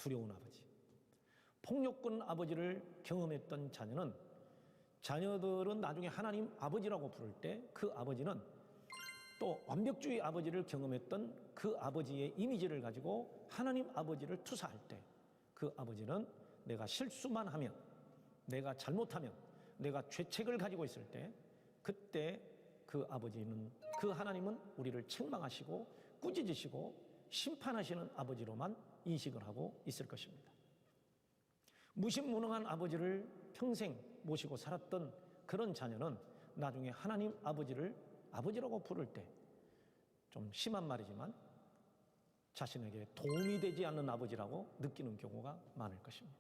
두려운 아버지. 폭력군 아버지를 경험했던 자녀들은 나중에 하나님 아버지라고 부를 때 그 아버지는 또 완벽주의 아버지를 경험했던 그 아버지의 이미지를 가지고 하나님 아버지를 투사할 때 그 아버지는 내가 실수만 하면, 내가 잘못하면, 내가 죄책을 가지고 있을 때 그때 그 아버지는, 그 하나님은 우리를 책망하시고 꾸짖으시고 심판하시는 아버지로만 인식을 하고 있을 것입니다. 무신무능한 아버지를 평생 모시고 살았던 그런 자녀는 나중에 하나님 아버지를 아버지라고 부를 때 좀 심한 말이지만 자신에게 도움이 되지 않는 아버지라고 느끼는 경우가 많을 것입니다.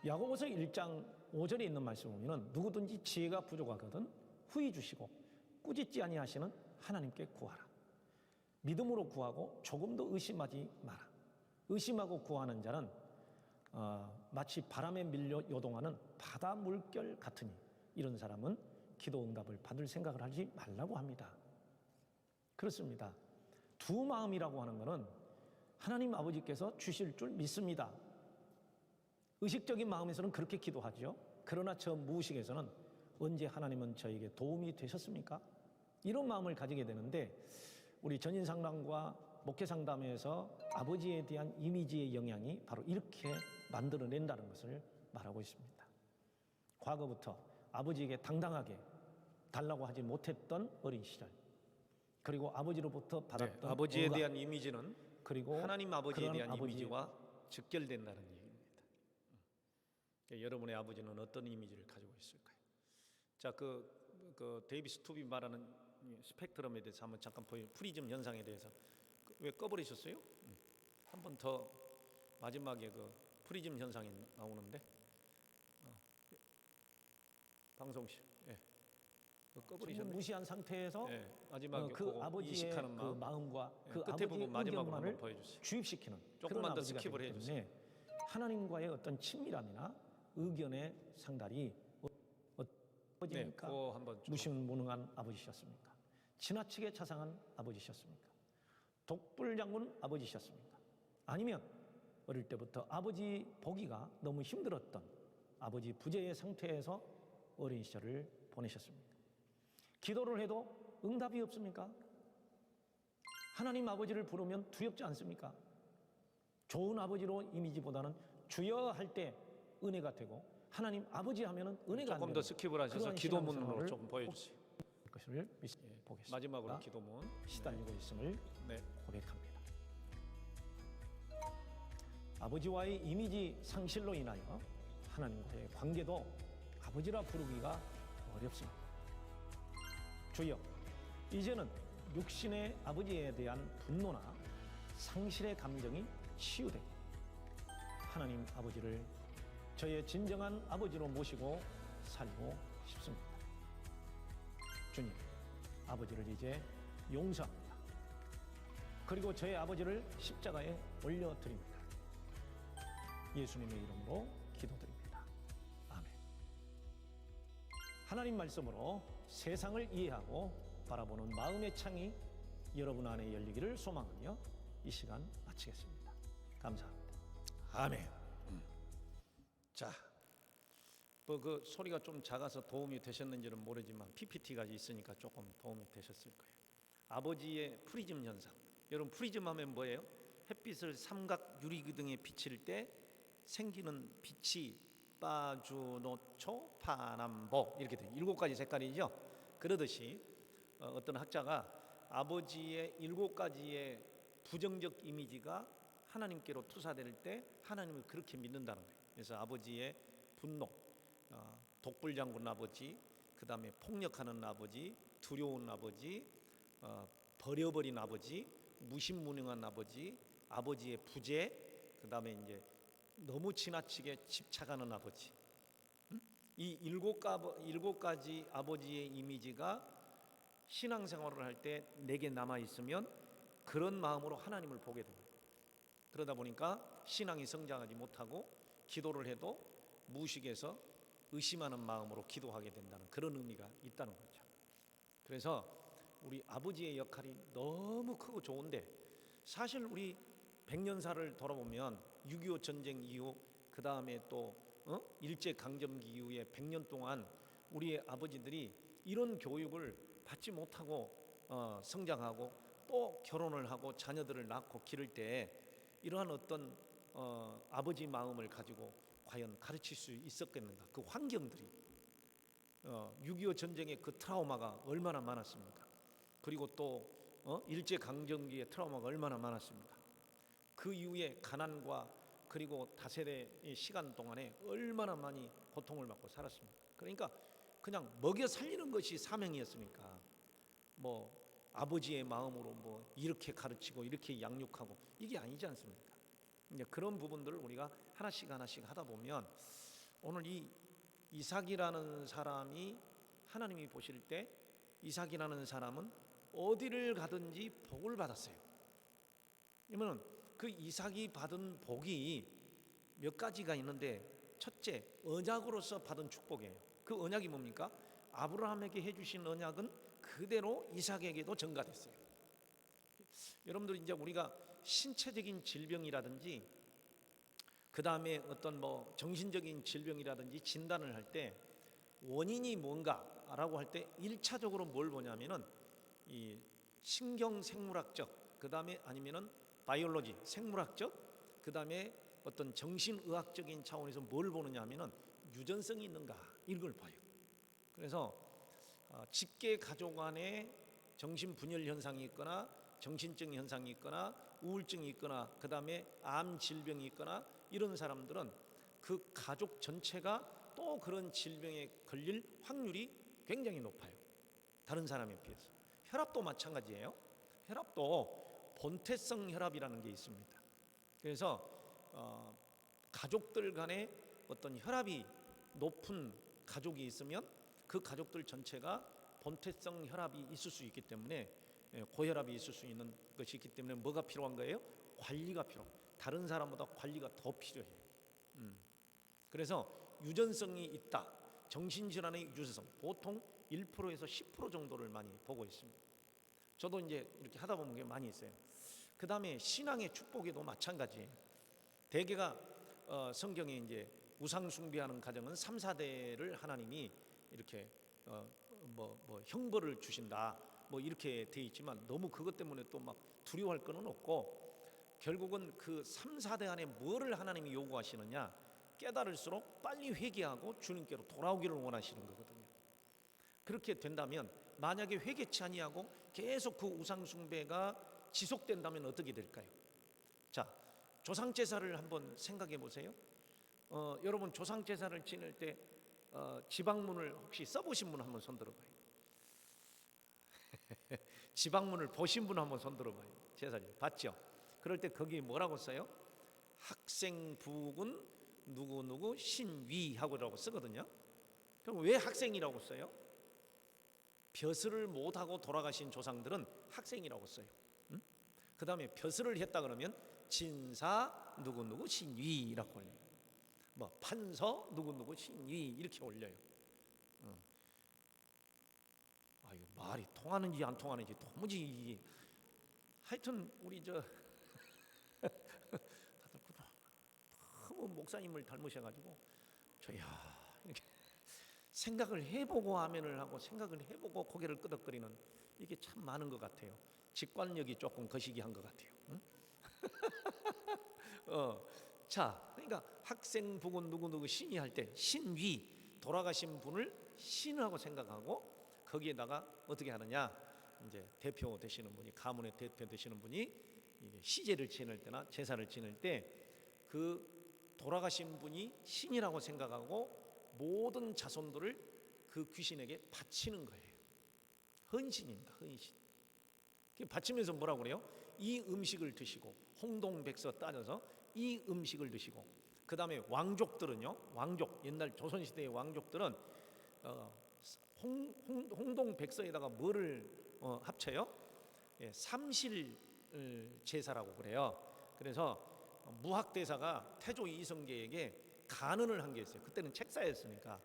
야고보서 1장 5절에 있는 말씀을 보면 누구든지 지혜가 부족하거든 후히 주시고 꾸짖지 아니하시는 하나님께 구하라. 믿음으로 구하고 조금도 의심하지 마라. 의심하고 구하는 자는 마치 바람에 밀려 요동하는 바다 물결 같으니 이런 사람은 기도 응답을 받을 생각을 하지 말라고 합니다. 그렇습니다. 두 마음이라고 하는 것은 하나님 아버지께서 주실 줄 믿습니다. 의식적인 마음에서는 그렇게 기도하죠. 그러나 저 무의식에서는 언제 하나님은 저에게 도움이 되셨습니까? 이런 마음을 가지게 되는데 우리 전인상담과 목회상담에서 아버지에 대한 이미지의 영향이 바로 이렇게 만들어낸다는 것을 말하고 있습니다. 과거부터 아버지에게 당당하게 달라고 하지 못했던 어린 시절, 그리고 아버지로부터 받았던 아버지에 대한 이미지는 그리고 하나님 아버지에 대한 이미지와 직결된다는 얘기입니다. 여러분의 아버지는 어떤 이미지를 가지고 있을까요? 자, 그 데이비스 투비 말하는 스펙트럼에 대해서 한번 잠깐 보여요. 프리즘 현상에 대해서 왜 꺼버리셨어요? 한 번 더 마지막에 그 프리즘 현상이 나오는데 방송실 꺼버리셨네. 무시한 상태에서 마지막에 그 아버지의 그 마음. 마음과 그 끝에 아버지의 부분 마지막으로 의견만을 한번 보여주세요. 주입시키는 조금만 더 아버지가 스킵을 되기 해주세요. 때문에 하나님과의 어떤 친밀함이나 의견의 상달이 아버지입니까? 그거 한번 무신무능한 아버지셨습니까? 지나치게 자상한 아버지셨습니까? 독불장군 아버지셨습니까? 아니면 어릴 때부터 아버지 보기가 너무 힘들었던 아버지 부재의 상태에서 어린 시절을 보내셨습니까? 기도를 해도 응답이 없습니까? 하나님 아버지를 부르면 두렵지 않습니까? 좋은 아버지로 이미지보다는 주여 할 때 은혜가 되고 하나님 아버지 하면은 은혜가 안 되는 조금 더 스킵을 하셔서 기도문으로 조금 보여주세요. 것을 보겠습니다. 마지막으로 기도문 시달리고 있음을 네. 고백합니다. 아버지와의 이미지 상실로 인하여 하나님과의 관계도 아버지라 부르기가 어렵습니다. 주여, 이제는 육신의 아버지에 대한 분노나 상실의 감정이 치유되고 하나님 아버지를 저의 진정한 아버지로 모시고 살고 싶습니다. 주님, 아버지를 이제 용서합니다. 그리고 저의 아버지를 십자가에 올려드립니다. 예수님의 이름으로 기도드립니다. 아멘. 하나님 말씀으로 세상을 이해하고 바라보는 마음의 창이 여러분 안에 열리기를 소망하며 이 시간 마치겠습니다. 감사합니다. 아멘. 자, 뭐 그 소리가 좀 작아서 도움이 되셨는지는 모르지만 PPT가 있으니까 조금 도움이 되셨을 거예요. 아버지의 프리즘 현상. 여러분 프리즘 하면 뭐예요? 햇빛을 삼각 유리기둥에 비칠 때 생기는 빛이 빠주노초 파남보 이렇게 돼요. 7가지 색깔이죠. 그러듯이 어떤 학자가 아버지의 7가지의 부정적 이미지가 하나님께로 투사될 때 하나님을 그렇게 믿는다는 거예요. 그래서 아버지의 분노, 독불장군 아버지, 그 다음에 폭력하는 아버지, 두려운 아버지, 버려버린 아버지, 무신무능한 아버지, 아버지의 부재, 그 다음에 이제 너무 지나치게 집착하는 아버지. 이 7가지 아버지의 이미지가 신앙생활을 할 때 내게 남아있으면 그런 마음으로 하나님을 보게 됩니다. 그러다 보니까 신앙이 성장하지 못하고 기도를 해도 무의식에서 의심하는 마음으로 기도하게 된다는 그런 의미가 있다는 거죠. 그래서 우리 아버지의 역할이 너무 크고 좋은데 사실 우리 백년사를 돌아보면 6.25 전쟁 이후 그 다음에 또 일제 강점기 이후에 100년 동안 우리의 아버지들이 이런 교육을 받지 못하고 성장하고 또 결혼을 하고 자녀들을 낳고 기를 때 이러한 어떤 아버지 마음을 가지고 과연 가르칠 수 있었겠는가? 그 환경들이 6.25 전쟁의 그 트라우마가 얼마나 많았습니까? 그리고 또 일제 강점기의 트라우마가 얼마나 많았습니까? 그 이후에 가난과 그리고 다세대의 시간 동안에 얼마나 많이 고통을 받고 살았습니까? 그러니까 그냥 먹여 살리는 것이 사명이었으니까 뭐 아버지의 마음으로 뭐 이렇게 가르치고 이렇게 양육하고 이게 아니지 않습니까? 이제 그런 부분들을 우리가 하나씩 하나씩 하다 보면 오늘 이 이삭이라는 사람이 하나님이 보실 때 이삭이라는 사람은 어디를 가든지 복을 받았어요. 그러면 그 이삭이 받은 복이 몇 가지가 있는데 첫째, 언약으로서 받은 축복이에요. 그 언약이 뭡니까? 아브라함에게 해주신 언약은 그대로 이삭에게도 전가됐어요. 여러분들 이제 우리가 신체적인 질병이라든지 그 다음에 어떤 뭐 정신적인 질병이라든지 진단을 할 때 원인이 뭔가라고 할 때 1차적으로 뭘 보냐면은 이 신경생물학적, 그 다음에 아니면은 바이올로지, 생물학적, 그 다음에 어떤 정신의학적인 차원에서 뭘 보느냐 하면은 유전성이 있는가 이걸 봐요. 그래서 직계 가족 안에 정신분열 현상이 있거나 정신적 현상이 있거나 우울증이 있거나 그 다음에 암 질병이 있거나 이런 사람들은 그 가족 전체가 또 그런 질병에 걸릴 확률이 굉장히 높아요. 다른 사람에 비해서. 혈압도 마찬가지예요. 혈압도 본태성 혈압이라는 게 있습니다. 그래서 가족들 간에 어떤 혈압이 높은 가족이 있으면 그 가족들 전체가 본태성 혈압이 있을 수 있기 때문에 고혈압이 있을 수 있는 것이 있기 때문에 뭐가 필요한 거예요? 관리가 필요해요. 다른 사람보다 관리가 더 필요해요. 그래서 유전성이 있다. 정신질환의 유전성 보통 1%에서 10% 정도를 많이 보고 있습니다. 저도 이제 이렇게 하다 보면 게 많이 있어요. 그 다음에 신앙의 축복에도 마찬가지예요. 대개가 성경에 이제 우상 숭배하는 가정은 3, 4대를 하나님이 이렇게 뭐 형벌을 주신다. 뭐 이렇게 돼 있지만 너무 그것 때문에 또 막 두려워할 거는 없고 결국은 그 3, 4대 안에 뭐를 하나님이 요구하시느냐 깨달을수록 빨리 회개하고 주님께로 돌아오기를 원하시는 거거든요. 그렇게 된다면 만약에 회개치 아니하고 계속 그 우상 숭배가 지속된다면 어떻게 될까요? 자, 조상 제사를 한번 생각해 보세요. 여러분 조상 제사를 지낼 때 지방문을 혹시 써보신 분 한번 손 들어봐요. 지방문을 보신 분 한번 손 들어봐요. 제사를 봤죠? 그럴 때 거기 뭐라고 써요? 학생부군 누구누구 신위하고라고 쓰거든요. 그럼 왜 학생이라고 써요? 벼슬을 못하고 돌아가신 조상들은 학생이라고 써요. 그 다음에 벼슬을 했다 그러면 진사 누구누구 신위라고 올려요. 뭐 판서 누구누구 신위 이렇게 올려요. 아유 말이 통하는지 안 통하는지 도무지 하여튼 우리 저 다들 너무 목사님을 닮으셔가지고 저야 이렇게 생각을 해보고 아멘을 하고 생각을 해보고 고개를 끄덕거리는 이게 참 많은 것 같아요. 직관력이 조금 거시기한 것 같아요. 응? 자, 그러니까 학생 부군 누구누구 신이 할 때 신위 돌아가신 분을 신하고 생각하고 거기에다가 어떻게 하느냐 이제 대표 되시는 분이 가문의 대표 되시는 분이 이게 시제를 지낼 때나 제사를 지낼 때 그 돌아가신 분이 신이라고 생각하고 모든 자손들을 그 귀신에게 바치는 거예요. 헌신입니다. 헌신. 바치면서 뭐라고 그래요? 이 음식을 드시고 홍동백서 따져서 이 음식을 드시고 그 다음에 왕족들은요. 왕족 옛날 조선시대의 왕족들은 홍동백서에다가 뭐를 합쳐요? 예, 삼실 제사라고 그래요. 그래서 무학대사가 태조 이성계에게 간언을 한 게 있어요. 그때는 책사였으니까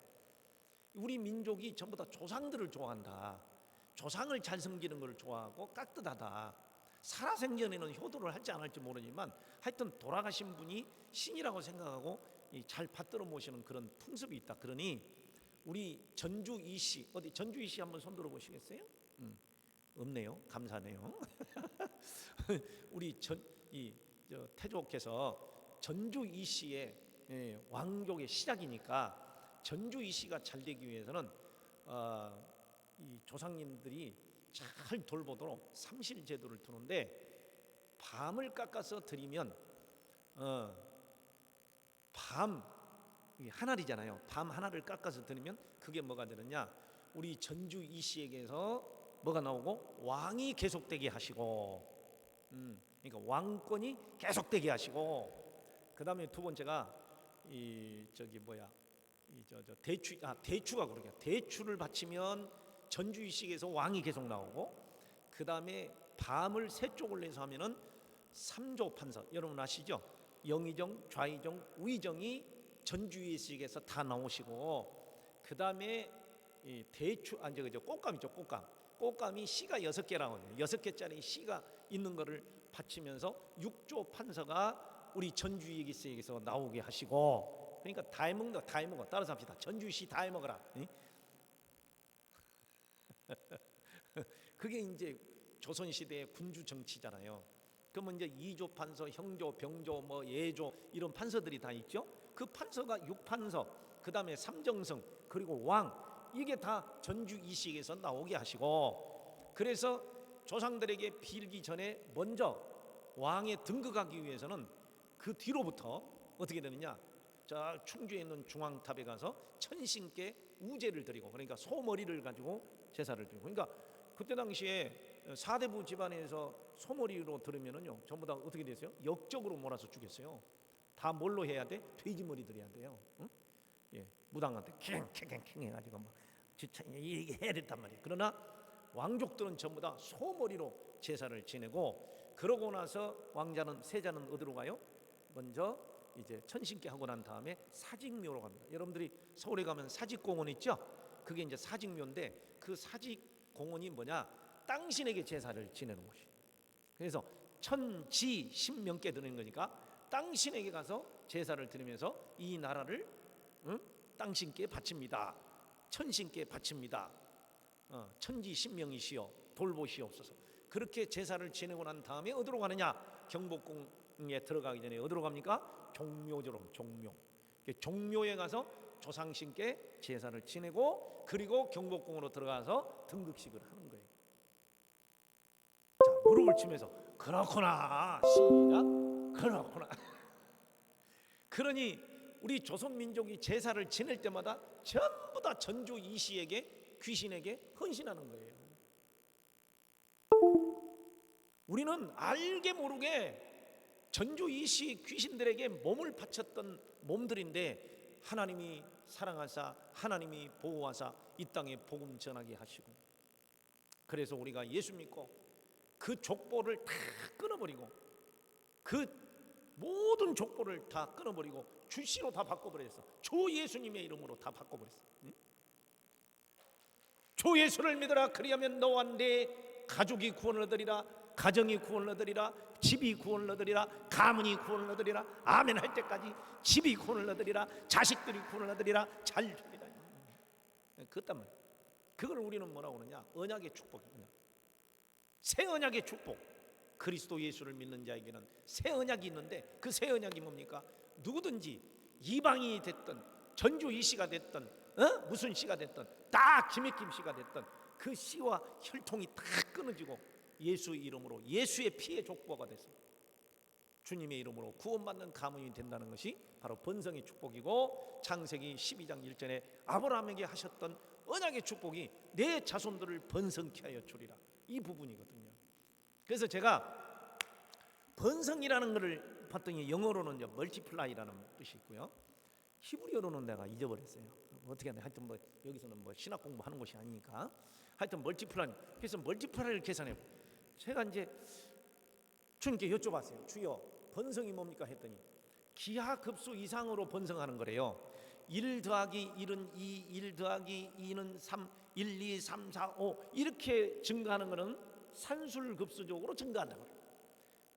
우리 민족이 전부 다 조상들을 좋아한다. 조상을 잘 섬기는 걸 좋아하고 깍듯하다. 살아생전에는 효도를 할지 안 할지 모르지만 하여튼 돌아가신 분이 신이라고 생각하고 잘 받들어 모시는 그런 풍습이 있다. 그러니 우리 전주 이씨, 어디 전주 이씨 한번 손 들어 보시겠어요? 없네요. 감사네요. 우리 태조께서 전주 이씨의 왕족의 시작이니까 전주 이씨가 잘 되기 위해서는 이 조상님들이 잘 돌보도록 삼실 제도를 두는데 밤을 깎아서 드리면 밤 한 알이잖아요. 밤 하나를 깎아서 드리면 그게 뭐가 되느냐? 우리 전주 이씨에게서 뭐가 나오고 왕이 계속되게 하시고, 그러니까 왕권이 계속되게 하시고, 그 다음에 두 번째가 대추가 그러게 대추를 바치면 전주 이씨에게서 왕이 계속 나오고, 그 다음에 밤을 세 쪽을 내서 하면은 삼조 판서 여러분 아시죠? 영의정, 좌의정, 우의정이 전주 이씨에게서 다 나오시고, 그 다음에 대추 꽃감이죠. 꽃감이 씨가 6개라고 6개짜리 씨가 있는 거를 바치면서 육조 판서가 우리 전주 이씨에게서 나오게 하시고, 그러니까 다 해먹어. 따라서 합시다. 전주 이씨 다 해먹어라. 그게 이제 조선시대의 군주 정치잖아요. 그러면 이제 이조 판서, 형조, 병조, 뭐 예조 이런 판서들이 다 있죠. 그 판서가 육판서, 그 다음에 삼정성, 그리고 왕, 이게 다 전주 이씨에게서 나오게 하시고, 그래서 조상들에게 빌기 전에 먼저 왕에 등극하기 위해서는 그 뒤로부터 어떻게 되느냐? 저 충주에 있는 중앙탑에 가서 천신께 우제를 드리고, 그러니까 소머리를 가지고 제사를 드리고, 그러니까 그때 당시에 사대부 집안에서 소머리로 들으면은요 전부 다 어떻게 되세요? 역적으로 몰아서 죽였어요. 다 뭘로 해야 돼? 돼지 머리 들여야 돼요. 응? 예, 무당한테 캥 해가지고 막 이게 해야 됐단 말이에요. 그러나 왕족들은 전부 다 소머리로 제사를 지내고, 그러고 나서 세자는 어디로 가요? 먼저 이제 천신께 하고 난 다음에 사직묘로 갑니다. 여러분들이 서울에 가면 사직공원 있죠? 그게 이제 사직묘인데, 그 사직공원이 뭐냐? 당신에게 제사를 지내는 곳이. 그래서 천지 신명께 드리는 거니까 당신에게 가서 제사를 드리면서 이 나라를 당신께 바칩니다. 천신께 바칩니다. 천지 신명이시여 돌보시옵소서. 그렇게 제사를 지내고 난 다음에 어디로 가느냐? 경복궁에 들어가기 전에 어디로 갑니까? 종묘처럼 종묘에 가서 조상신께 제사를 지내고, 그리고 경복궁으로 들어가서 등극식을 하는 거예요. 자, 무릎을 치면서 그렇구나. 시작. 그렇구나. 그러니 우리 조선 민족이 제사를 지낼 때마다 전부 다 전주 이씨에게, 귀신에게 헌신하는 거예요. 우리는 알게 모르게 전주 이씨 귀신들에게 몸을 바쳤던 몸들인데, 하나님이 사랑하사, 하나님이 보호하사 이 땅에 복음 전하게 하시고, 그래서 우리가 예수 믿고 그 족보를 다 끊어버리고, 그 모든 족보를 다 끊어버리고 주씨로 다 바꿔버렸어. 주 예수님의 이름으로 다 바꿔버렸어. 주 예수를 믿어라. 그리하면 너와 내 가족이 구원을 얻으리라. 가정이 구원을 얻으리라. 집이 구원을 얻으리라. 가문이 구원을 얻으리라. 아멘 할 때까지 집이 구원을 얻으리라. 자식들이 구원을 얻으리라. 잘 되리라. 그딴 말. 그걸 우리는 뭐라고 그러냐? 언약의 축복이냐? 새 언약의 축복. 그리스도 예수를 믿는 자에게는 새 언약이 있는데, 그 새 언약이 뭡니까? 누구든지 이방인이 됐든 전주 이씨가 됐든 무슨 씨가 됐든 다 김익김 씨가 됐든 그 씨와 혈통이 다 끊어지고 예수 이름으로, 예수의 피의 족보가 됐습니다. 주님의 이름으로 구원받는 가문이 된다는 것이 바로 번성의 축복이고, 창세기 12장 1절에 아브라함에게 하셨던 언약의 축복이 내 자손들을 번성케 하여 주리라, 이 부분이거든요. 그래서 제가 번성이라는 것을 봤더니 영어로는 이제 멀티플라이라는 뜻이 있고요, 히브리어로는 내가 잊어버렸어요. 어떻게 하냐? 하여튼 뭐 여기서는 뭐 신학 공부하는 곳이 아니니까 하여튼 멀티플라이. 그래서 멀티플라이를 계산해요. 제가 이제 주님께 여쭤봤어요. 주여, 번성이 뭡니까? 했더니 기하급수 이상으로 번성하는 거래요. 1 더하기 1은 2, 1 더하기 2는 3, 1, 2, 3, 4, 5 이렇게 증가하는 거는 산술급수적으로 증가한다고 그래요.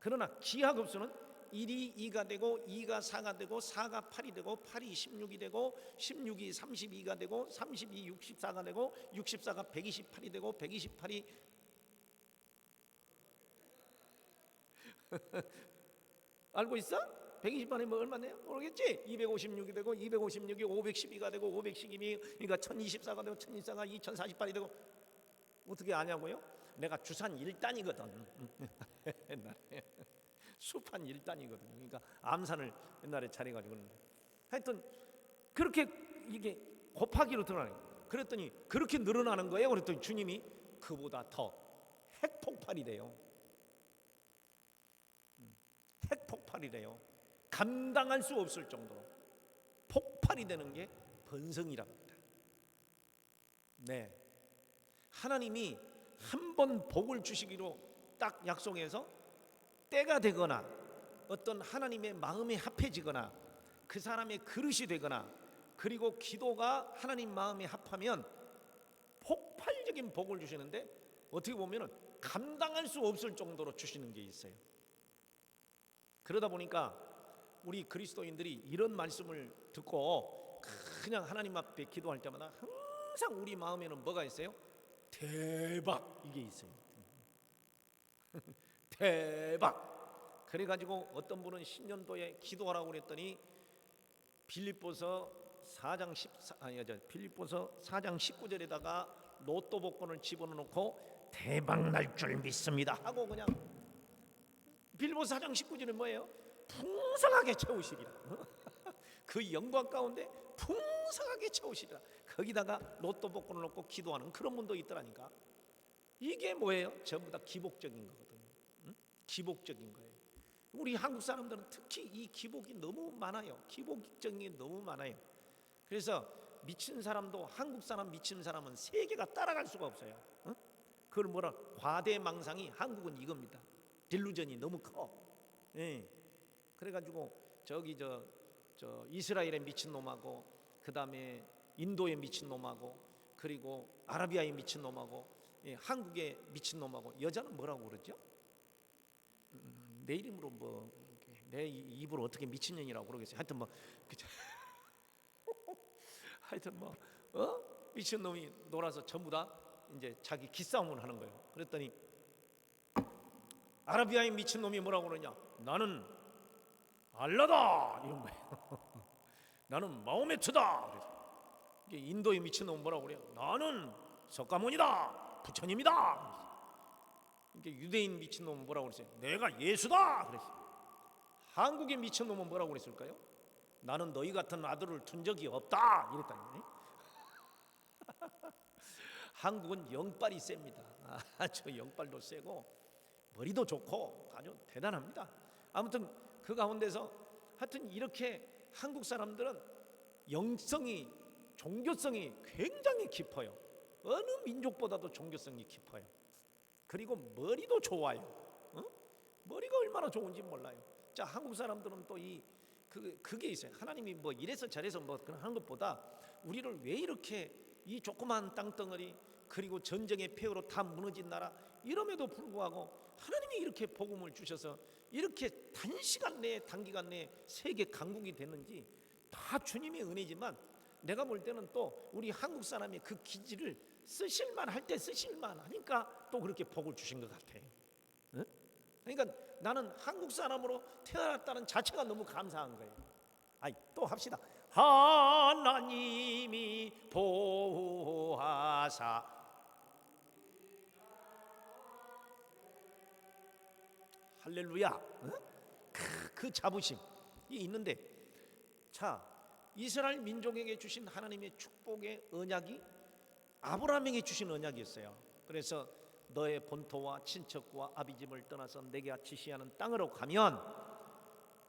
그러나 기하급수는 1이 2가 되고 2가 4가 되고 4가 8이 되고 8이 16이 되고 16이 32가 되고 32이 64가 되고 64가 128이 되고 128이 알고 있어? 120만에 뭐 얼마네요? 모르겠지? 256이 되고 256이 512가 되고 512이 그러니까 1024가 되고 1024가 2048이 되고 어떻게 아냐고요? 내가 주산 1단이거든. 옛날에 수판 1단이거든. 그러니까 암산을 옛날에 잘해가지고 그러는데 하여튼 그렇게 이게 곱하기로 드러나요. 그랬더니 그렇게 늘어나는 거예요. 그랬더니 주님이 그보다 더 핵폭발이래요. 핵폭발이래요. 감당할 수 없을 정도로 폭발이 되는 게 번성이랍니다. 네, 하나님이 한 번 복을 주시기로 딱 약속해서 때가 되거나 어떤 하나님의 마음에 합해지거나 그 사람의 그릇이 되거나 그리고 기도가 하나님 마음에 합하면 폭발적인 복을 주시는데 어떻게 보면 감당할 수 없을 정도로 주시는 게 있어요. 그러다 보니까 우리 그리스도인들이 이런 말씀을 듣고 그냥 하나님 앞에 기도할 때마다 항상 우리 마음에는 뭐가 있어요? 대박, 이게 있어요. 대박. 그래가지고 어떤 분은 신년도에 기도하라고 그랬더니 빌립보서 4장 19절에다가 로또 복권을 집어넣고 대박 날 줄 믿습니다 하고 그냥 빌립보서 4장 19절은 뭐예요? 풍성하게 채우시리라. 그 영광 가운데 풍성하게 채우시리라. 거기다가 로또 복권을 넣고 기도하는 그런 분도 있더라니까. 이게 뭐예요? 전부 다 기복적인 거거든요. 응? 기복적인 거예요. 우리 한국 사람들은 특히 이 기복이 너무 많아요. 기복적인 게 너무 많아요. 그래서 미친 사람도 한국 사람 미친 사람은 세계가 따라갈 수가 없어요. 응? 그걸 뭐라 과대망상이 한국은 이겁니다. 딜루전이 너무 커. 예. 그래가지고 저기 저 이스라엘의 미친 놈하고 그 다음에 인도의 미친 놈하고 그리고 아라비아의 미친 놈하고 한국의 미친 놈하고 여자는 뭐라고 그러죠? 내 이름으로 뭐 내 입으로 어떻게 미친년이라고 그러겠어요. 하여튼 뭐 하여튼 뭐 미친 놈이 놀아서 전부 다 이제 자기 기싸움을 하는 거예요. 그랬더니 아라비아의 미친 놈이 뭐라고 그러냐? 나는 알라다 이런 거예요. 나는 마호메트다. 그래서 이게 인도의 미친 놈은 뭐라고 그래요? 나는 석가모니다, 부처님이다. 이게 유대인 미친 놈은 뭐라고 그랬어요? 내가 예수다. 그랬어요. 한국의 미친 놈은 뭐라고 그랬을까요? 나는 너희 같은 아들을 둔 적이 없다. 이랬다니. 한국은 영빨이 셉니다. 아주 영빨도 세고 머리도 좋고 아주 대단합니다. 아무튼 그 가운데서 하여튼 이렇게 한국 사람들은 영성이 종교성이 굉장히 깊어요. 어느 민족보다도 종교성이 깊어요. 그리고 머리도 좋아요. 머리가 얼마나 좋은지 몰라요. 자, 한국 사람들은 또 그게 있어요. 하나님이 뭐 이래서 저래서 뭐 그런 하는 것보다 우리를 왜 이렇게 이 조그만 땅덩어리 그리고 전쟁의 폐허로 다 무너진 나라 이럼에도 불구하고 하나님이 이렇게 복음을 주셔서 이렇게 단기간 내에 세계 강국이 됐는지 다 주님의 은혜지만 내가 볼 때는 또 우리 한국 사람의 그 기질을 쓰실만 할 때 쓰실만 하니까 또 그렇게 복을 주신 것 같아요. 응? 그러니까 나는 한국 사람으로 태어났다는 자체가 너무 감사한 거예요. 또 합시다. 하나님이 보호하사 할렐루야. 응? 그 자부심이 있는데 자 이스라엘 민족에게 주신 하나님의 축복의 언약이 아브라함에게 주신 언약이었어요. 그래서 너의 본토와 친척과 아비집을 떠나서 내가 지시하는 땅으로 가면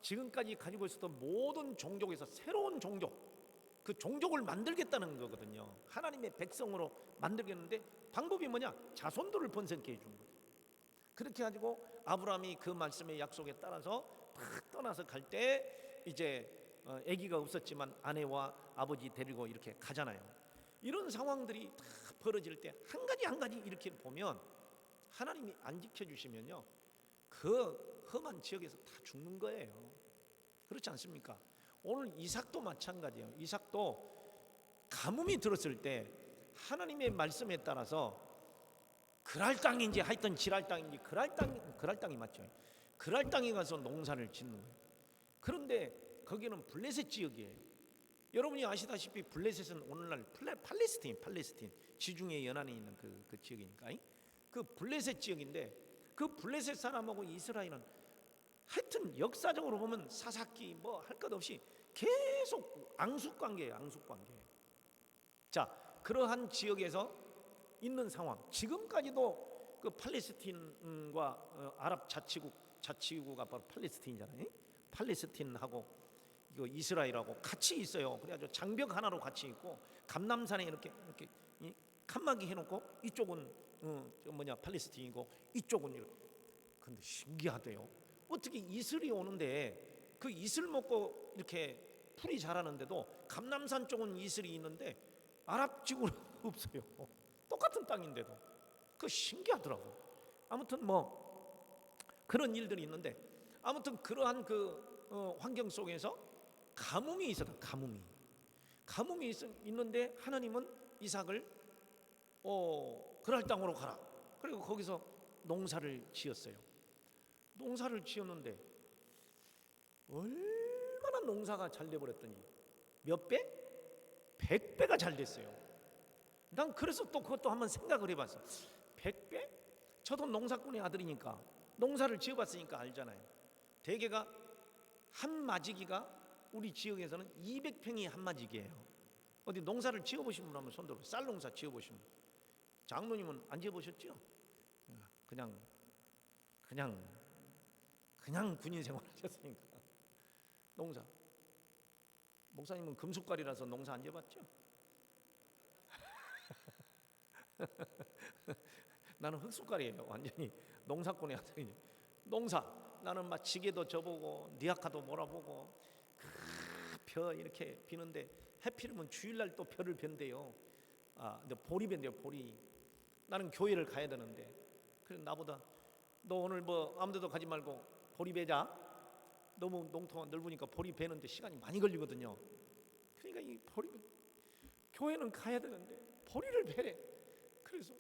지금까지 가지고 있었던 모든 종족에서 새로운 종족 그 종족을 만들겠다는 거거든요. 하나님의 백성으로 만들겠는데 방법이 뭐냐? 자손들을 번성케 해준 거예요. 그렇게 가지고 아브라함이 그 말씀의 약속에 따라서 막 떠나서 갈 때 이제 아기가 없었지만 아내와 아버지 데리고 이렇게 가잖아요. 이런 상황들이 다 벌어질 때 한 가지 한 가지 이렇게 보면 하나님이 안 지켜주시면요 그 험한 지역에서 다 죽는 거예요. 그렇지 않습니까? 오늘 이삭도 마찬가지예요. 이삭도 가뭄이 들었을 때 하나님의 말씀에 따라서 그랄 땅인지 하여튼 지랄 땅인지 그랄 땅이 맞죠. 그랄 땅에 가서 농사를 짓는 거예요. 그런데 거기는 블레셋 지역이에요. 여러분이 아시다시피 블레셋은 오늘날 팔레스틴 지중해 연안에 있는 그 지역이니까 그 블레셋 지역인데 그 블레셋 사람하고 이스라엘은 하여튼 역사적으로 보면 사사기 뭐 할 것 없이 계속 앙숙관계예요. 앙숙관계. 자, 그러한 지역에서 있는 상황, 지금까지도 그 팔레스틴과 아랍 자치구가 바로 팔레스틴이잖아요. 팔레스틴하고 이스라엘하고 같이 있어요. 그래가지고 장벽 하나로 같이 있고 감람산에 이렇게 칸막이 해놓고 이쪽은 팔레스틴이고 이쪽은 이렇게. 근데 신기하대요. 어떻게 이슬이 오는데 그 이슬 먹고 이렇게 풀이 자라는데도 감람산 쪽은 이슬이 있는데 아랍 지구는 없어요. 똑같은 땅인데도. 그 신기하더라고. 아무튼 뭐 그런 일들이 있는데 아무튼 그러한 환경 속에서 가뭄이 있었다. 가뭄이 있는데 하나님은 이삭을 그랄 땅으로 가라. 그리고 거기서 농사를 지었어요. 농사를 지었는데 얼마나 농사가 잘 돼버렸더니 몇 배? 100배가 잘 됐어요. 난 그래서 또 그것도 한번 생각을 해봤어. 100배? 저도 농사꾼의 아들이니까 농사를 지어봤으니까 알잖아요. 대개가 한 마지기가 우리 지역에서는 200평이 한 마지기예요. 어디 농사를 지어보신 분 한번 손들어. 쌀 농사 지어보신 분. 장로님은 안 지어보셨죠? 그냥 군인 생활하셨으니까. 농사. 목사님은 금속갈이라서 농사 안 지어봤죠? 나는 흙속갈이에요. 완전히 농사꾼의 아들이니. 농사. 나는 막 지게도 져보고 니아카도 몰아보고 벼 이렇게 비는데 해필이면 주일날 또 벼를 변대요. 근데 보리 변대요. 보리. 나는 교회를 가야 되는데 그래서 나보다 너 오늘 뭐 아무데도 가지 말고 보리 베자. 너무 농토가 넓으니까 보리 베는데 시간이 많이 걸리거든요. 그러니까 이 보리 교회는 가야 되는데 보리를 베래. 그래서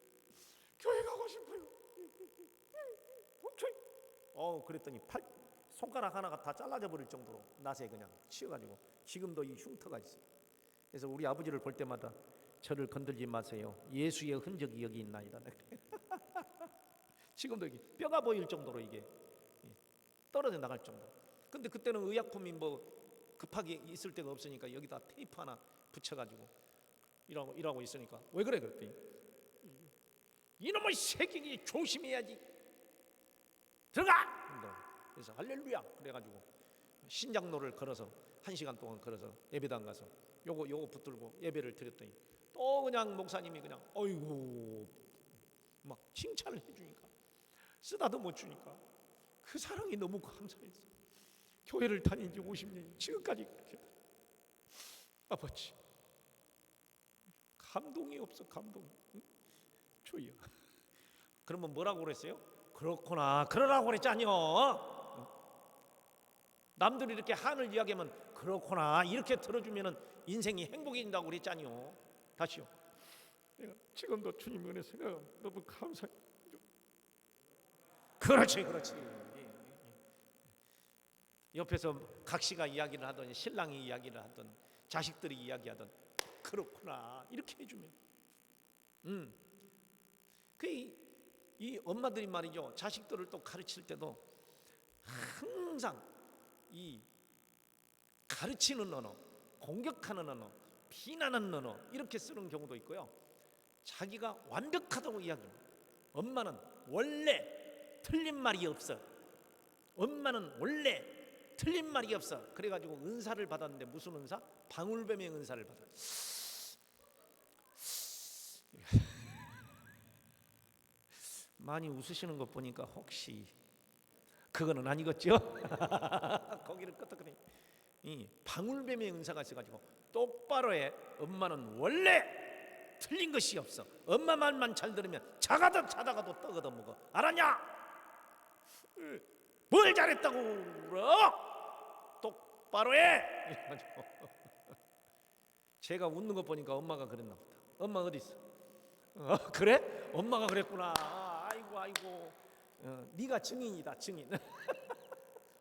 교회 가고 싶어요. 그랬더니 손가락 하나가 다 잘라져 버릴 정도로 낫에 그냥 치여가지고 지금도 이 흉터가 있어요. 그래서 우리 아버지를 볼 때마다 저를 건들지 마세요. 예수의 흔적이 여기 있나이다. 지금도 여기 뼈가 보일 정도로 이게 떨어져 나갈 정도. 근데 그때는 의약품이 뭐 급하게 있을 데가 없으니까 여기다 테이프 하나 붙여가지고 일하고 있으니까 왜 그래 그랬더니 이놈의 새끼기 조심해야지. 들어가! 그래서 할렐루야 그래가지고 신장로를 걸어서 1시간 동안 걸어서 예배당 가서 요거 붙들고 예배를 드렸더니 또 그냥 목사님이 그냥 어이구 막 칭찬을 해주니까 쓰다도 못 주니까 그 사랑이 너무 감사해서 교회를 다닌 지 50년 지금까지 그렇게 아버지 감동이 없어. 감동. 주여. 그러면 뭐라고 그랬어요? 그렇구나 그러라고 그랬잖요. 남들이 이렇게 한을 이야기하면 그렇구나 이렇게 들어주면 인생이 행복해진다고 그랬잖요. 다시요. 내가 지금도 주님 은혜 생각 너무 감사해요. 그렇지. 옆에서 각시가 이야기를 하던 신랑이 이야기를 하던 자식들이 이야기하던 그렇구나 이렇게 해주면 이 엄마들이 말이죠. 자식들을 또 가르칠 때도 항상 이 가르치는 언어, 공격하는 언어, 비난하는 언어 이렇게 쓰는 경우도 있고요. 자기가 완벽하다고 이야기합니다. 엄마는 원래 틀린 말이 없어. 엄마는 원래 틀린 말이 없어. 그래가지고 은사를 받았는데 무슨 은사? 방울뱀의 은사를 받았어요. 많이 웃으시는 것 보니까 혹시 그거는 아니겠죠? 거기를 끄떡거리. 이 방울뱀의 은사가 있어가지고 똑바로 해. 엄마는 원래 틀린 것이 없어. 엄마 말만 잘 들으면 자다가도 떡 얻어먹어. 알았냐? 뭘 잘했다고 울어? 똑바로 해! 이래가지고 제가 웃는 거 보니까 엄마가 그랬나 보다. 엄마 어디 있어? 그래? 엄마가 그랬구나. 아이고 아이고. 네가 증인이다, 증인.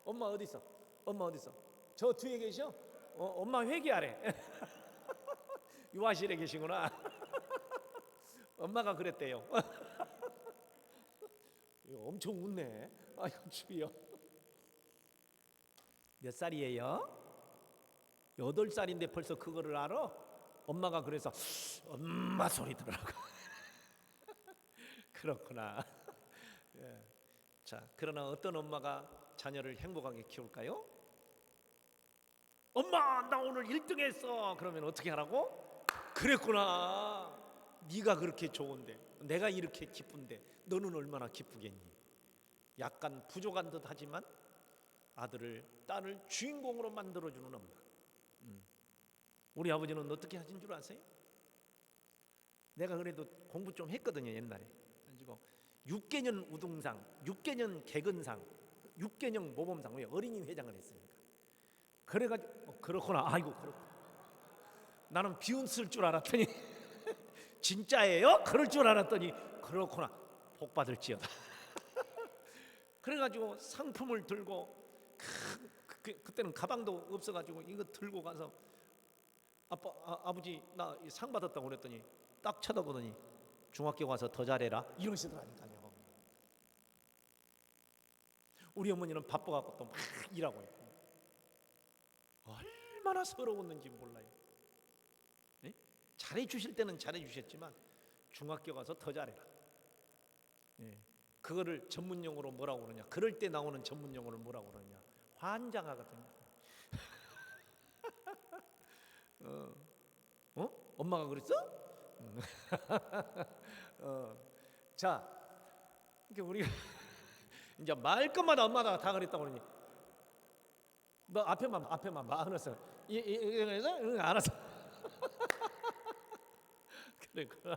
엄마 어디 있어? 엄마 어디 있어? 저 뒤에 계셔? 엄마 회개하래. 유아실에 계시구나. 엄마가 그랬대요. 엄청 웃네. 아이고 주여. 몇 살이에요? 8살인데 벌써 그거를 알아? 엄마가 그래서 엄마 소리 들으라고. 그렇구나. 예. 자, 그러나 어떤 엄마가 자녀를 행복하게 키울까요? 엄마 나 오늘 1등 했어. 그러면 어떻게 하라고? 그랬구나. 네가 그렇게 좋은데 내가 이렇게 기쁜데 너는 얼마나 기쁘겠니? 약간 부족한 듯 하지만 아들을 딸을 주인공으로 만들어주는 엄마. 우리 아버지는 어떻게 하신 줄 아세요? 내가 그래도 공부 좀 했거든요 옛날에. 그래가지고 6개년 우등상, 6개년 개근상, 6개년 모범상. 왜? 어린이 회장을 했으니까. 그래가지고 그렇구나. 아이고 그렇구나. 나는 비웃을 줄 알았더니 진짜예요? 그럴 줄 알았더니 그렇구나. 복 받을지어다. 그래가지고 상품을 들고 그때는 가방도 없어가지고 이거 들고 가서 아버지 나 상 받았다고 그랬더니 딱 쳐다보더니 중학교 가서 더 잘해라 이러시더라니까요. 우리 어머니는 바빠갖고 또 막 일하고 있고 얼마나 서러웠는지 몰라요. 네? 잘해주실 때는 잘해주셨지만 중학교 가서 더 잘해라. 네. 그거를 전문용어로 뭐라고 그러냐? 그럴 때 나오는 전문용어를 뭐라고 그러냐? 환장하거든요. 엄마가 그랬어? 자, 이게 우리가 이제 말 것마다 엄마가 다 그랬다고 그러니 너 앞에만 알았어. 이래서 응 알았어. 그랬구나.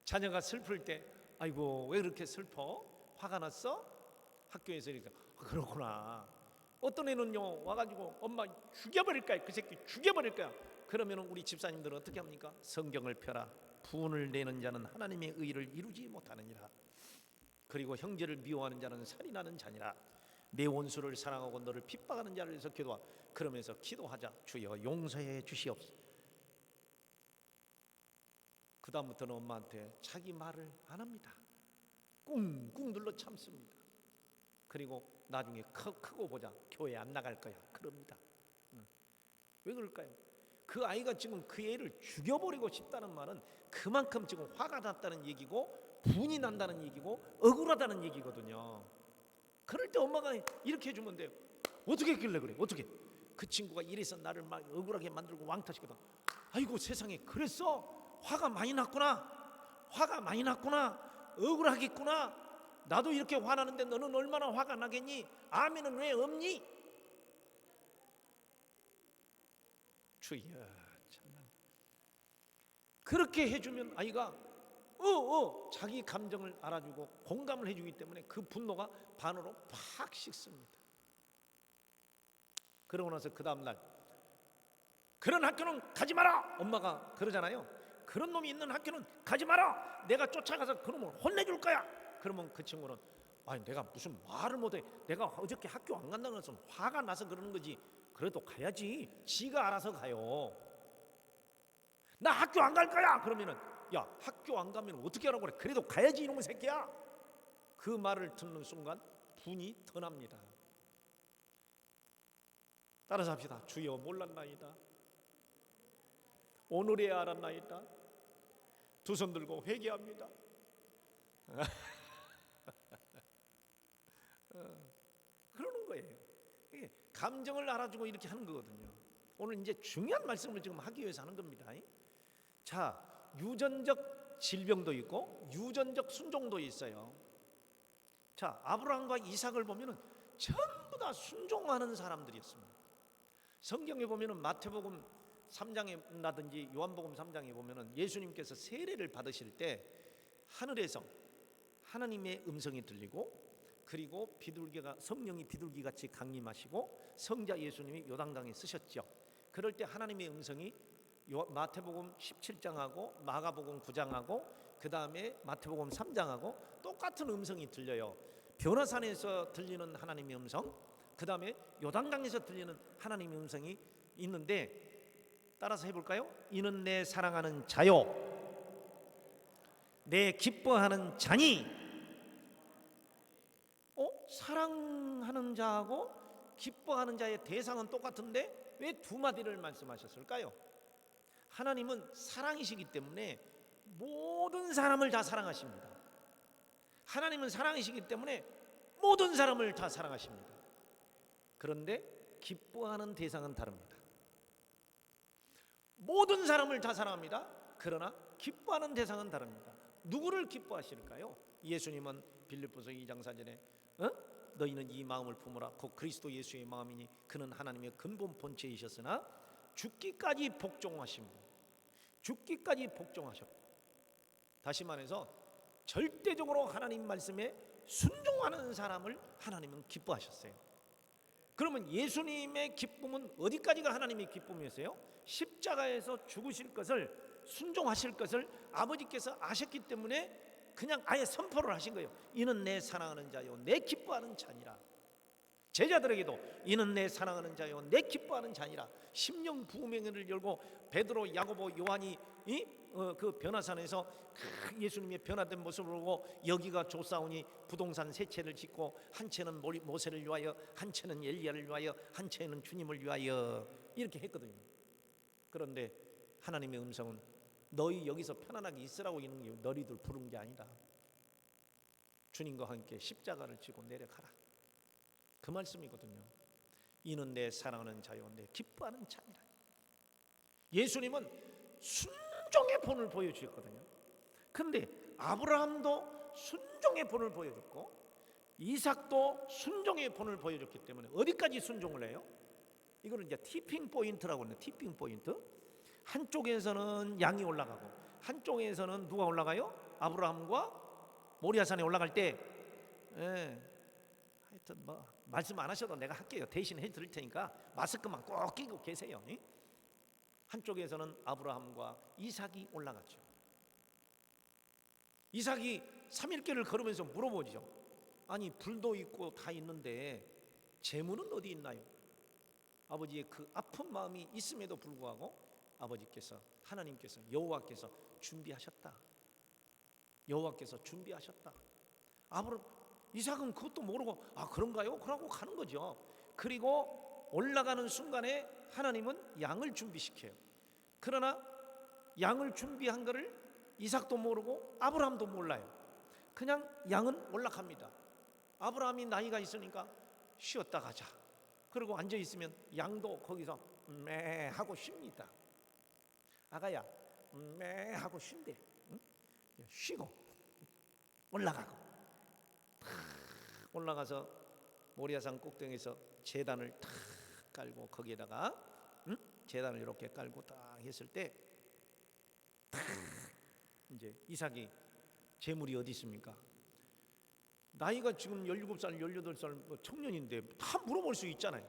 자녀가 슬플 때 아이고 왜 그렇게 슬퍼? 화가 났어? 학교에서 이렇게 그렇구나. 어떤 애는요 와가지고 엄마 죽여버릴 거야. 그 새끼 죽여버릴 거야. 그러면 우리 집사님들은 어떻게 합니까? 성경을 펴라. 분을 내는 자는 하나님의 의를 이루지 못하느니라. 그리고 형제를 미워하는 자는 살인하는 자니라. 내 원수를 사랑하고 너를 핍박하는 자를 위해서 기도하. 그러면서 기도하자. 주여 용서해 주시옵소서. 그 다음부터는 엄마한테 자기 말을 안 합니다. 꿍꿍 눌러 참습니다. 그리고 나중에 크고 보자. 교회 안 나갈 거야. 그럽니다. 왜 그럴까요? 그 아이가 지금 그 애를 죽여버리고 싶다는 말은 그만큼 지금 화가 났다는 얘기고 분이 난다는 얘기고 억울하다는 얘기거든요. 그럴 때 엄마가 이렇게 해주면 돼요. 어떻게 했길래 그래? 어떻게? 그 친구가 이래서 나를 막 억울하게 만들고 왕따시거든. 아이고 세상에 그랬어? 화가 많이 났구나. 화가 많이 났구나. 억울하겠구나. 나도 이렇게 화나는데 너는 얼마나 화가 나겠니? 아멘은 왜 없니? 주여 참나. 그렇게 해주면 아이가 자기 감정을 알아주고 공감을 해주기 때문에 그 분노가 반으로 팍 식습니다. 그러고 나서 그 다음날 그런 학교는 가지 마라. 엄마가 그러잖아요. 그런 놈이 있는 학교는 가지 마라. 내가 쫓아가서 그놈을 혼내줄 거야. 그러면 그 친구는 아니 내가 무슨 말을 못해. 내가 어저께 학교 안 간다는 것은 화가 나서 그러는 거지. 그래도 가야지. 지가 알아서 가요. 나 학교 안 갈 거야. 그러면은 야 학교 안 가면 어떻게 하라고 그래. 그래도 가야지 이놈의 새끼야. 그 말을 듣는 순간 분이 터납니다. 따라서 합시다. 주여 몰랐나이다. 오늘에야 알았나이다. 두 손 들고 회개합니다. 그러는 거예요. 감정을 알아주고 이렇게 하는 거거든요. 오늘 이제 중요한 말씀을 지금 하기 위해서 하는 겁니다. 자, 유전적 질병도 있고 유전적 순종도 있어요. 자, 아브라함과 이삭을 보면은 전부 다 순종하는 사람들이었습니다. 성경에 보면은 마태복음 3장이라든지 요한복음 3장에 보면은 예수님께서 세례를 받으실 때 하늘에서 하나님의 음성이 들리고, 그리고 비둘기가, 성령이 비둘기같이 강림하시고 성자 예수님이 요단강에 쓰셨죠. 그럴 때 하나님의 음성이 마태복음 17장하고 마가복음 9장하고 그 다음에 마태복음 3장하고 똑같은 음성이 들려요. 변화산에서 들리는 하나님의 음성, 그 다음에 요단강에서 들리는 하나님의 음성이 있는데, 따라서 해볼까요? 이는 내 사랑하는 자요, 내 기뻐하는 자니. 사랑하는 자하고 기뻐하는 자의 대상은 똑같은데 왜 두 마디를 말씀하셨을까요? 하나님은 사랑이시기 때문에 모든 사람을 다 사랑하십니다. 하나님은 사랑이시기 때문에 모든 사람을 다 사랑하십니다. 그런데 기뻐하는 대상은 다릅니다. 모든 사람을 다 사랑합니다. 그러나 기뻐하는 대상은 다릅니다. 누구를 기뻐하실까요? 예수님은 빌립보서 2장 4절에 너희는 이 마음을 품으라 곧 그리스도 예수의 마음이니 그는 하나님의 근본 본체이셨으나 죽기까지 복종하십니다. 죽기까지 복종하셨고, 다시 말해서 절대적으로 하나님 말씀에 순종하는 사람을 하나님은 기뻐하셨어요. 그러면 예수님의 기쁨은 어디까지가 하나님의 기쁨이었어요? 십자가에서 죽으실 것을, 순종하실 것을 아버지께서 아셨기 때문에 그냥 아예 선포를 하신 거예요. 이는 내 사랑하는 자요 내 기뻐하는 자니라. 제자들에게도 이는 내 사랑하는 자요 내 기뻐하는 자니라. 심령 부흥회를 열고 베드로, 야고보, 요한이 그 변화산에서 예수님의 변화된 모습을 보고 여기가 조사오니 부동산 세 채를 짓고 한 채는 모세를 위하여, 한 채는 엘리야를 위하여, 한 채는 주님을 위하여, 이렇게 했거든요. 그런데 하나님의 음성은 너희 여기서 편안하게 있으라고 있는 게 너희들 부른 게 아니다. 주님과 함께 십자가를 지고 내려가라. 그 말씀이거든요. 이는 내 사랑하는 자요 내 기뻐하는 자니라. 예수님은 순종의 본을 보여주셨거든요. 근데 아브라함도 순종의 본을 보여줬고 이삭도 순종의 본을 보여줬기 때문에 어디까지 순종을 해요? 이거는 이제 티핑 포인트라고 하는데, 티핑 포인트. 한쪽에서는 양이 올라가고 한쪽에서는 누가 올라가요? 아브라함과 모리아산에 올라갈 때, 하여튼 뭐 말씀 안 하셔도 내가 할게요. 대신 해드릴 테니까 마스크만 꼭 끼고 계세요. 한쪽에서는 아브라함과 이삭이 올라갔죠. 이삭이 3일길을 걸으면서 물어보죠. 아니 불도 있고 다 있는데 재물은 어디 있나요? 아버지의 그 아픈 마음이 있음에도 불구하고 아버지께서, 하나님께서, 여호와께서 준비하셨다. 여호와께서 준비하셨다. 이삭은 그것도 모르고 그런가요? 그러고 가는 거죠. 그리고 올라가는 순간에 하나님은 양을 준비시켜요. 그러나 양을 준비한 거를 이삭도 모르고 아브라함도 몰라요. 그냥 양은 올라갑니다. 아브라함이 나이가 있으니까 쉬었다 가자. 그리고 앉아 있으면 양도 거기서 매 하고 쉽니다. 아가야 매 하고 쉰대. 응? 쉬고 올라가고 올라가서 모리아산 꼭대기에서 제단을 탁 깔고 거기에다가 제단을 이렇게 깔고 딱 했을 때 이제 이삭이 재물이 어디 있습니까? 나이가 지금 17살, 18살 뭐 청년인데 다 물어볼 수 있잖아요.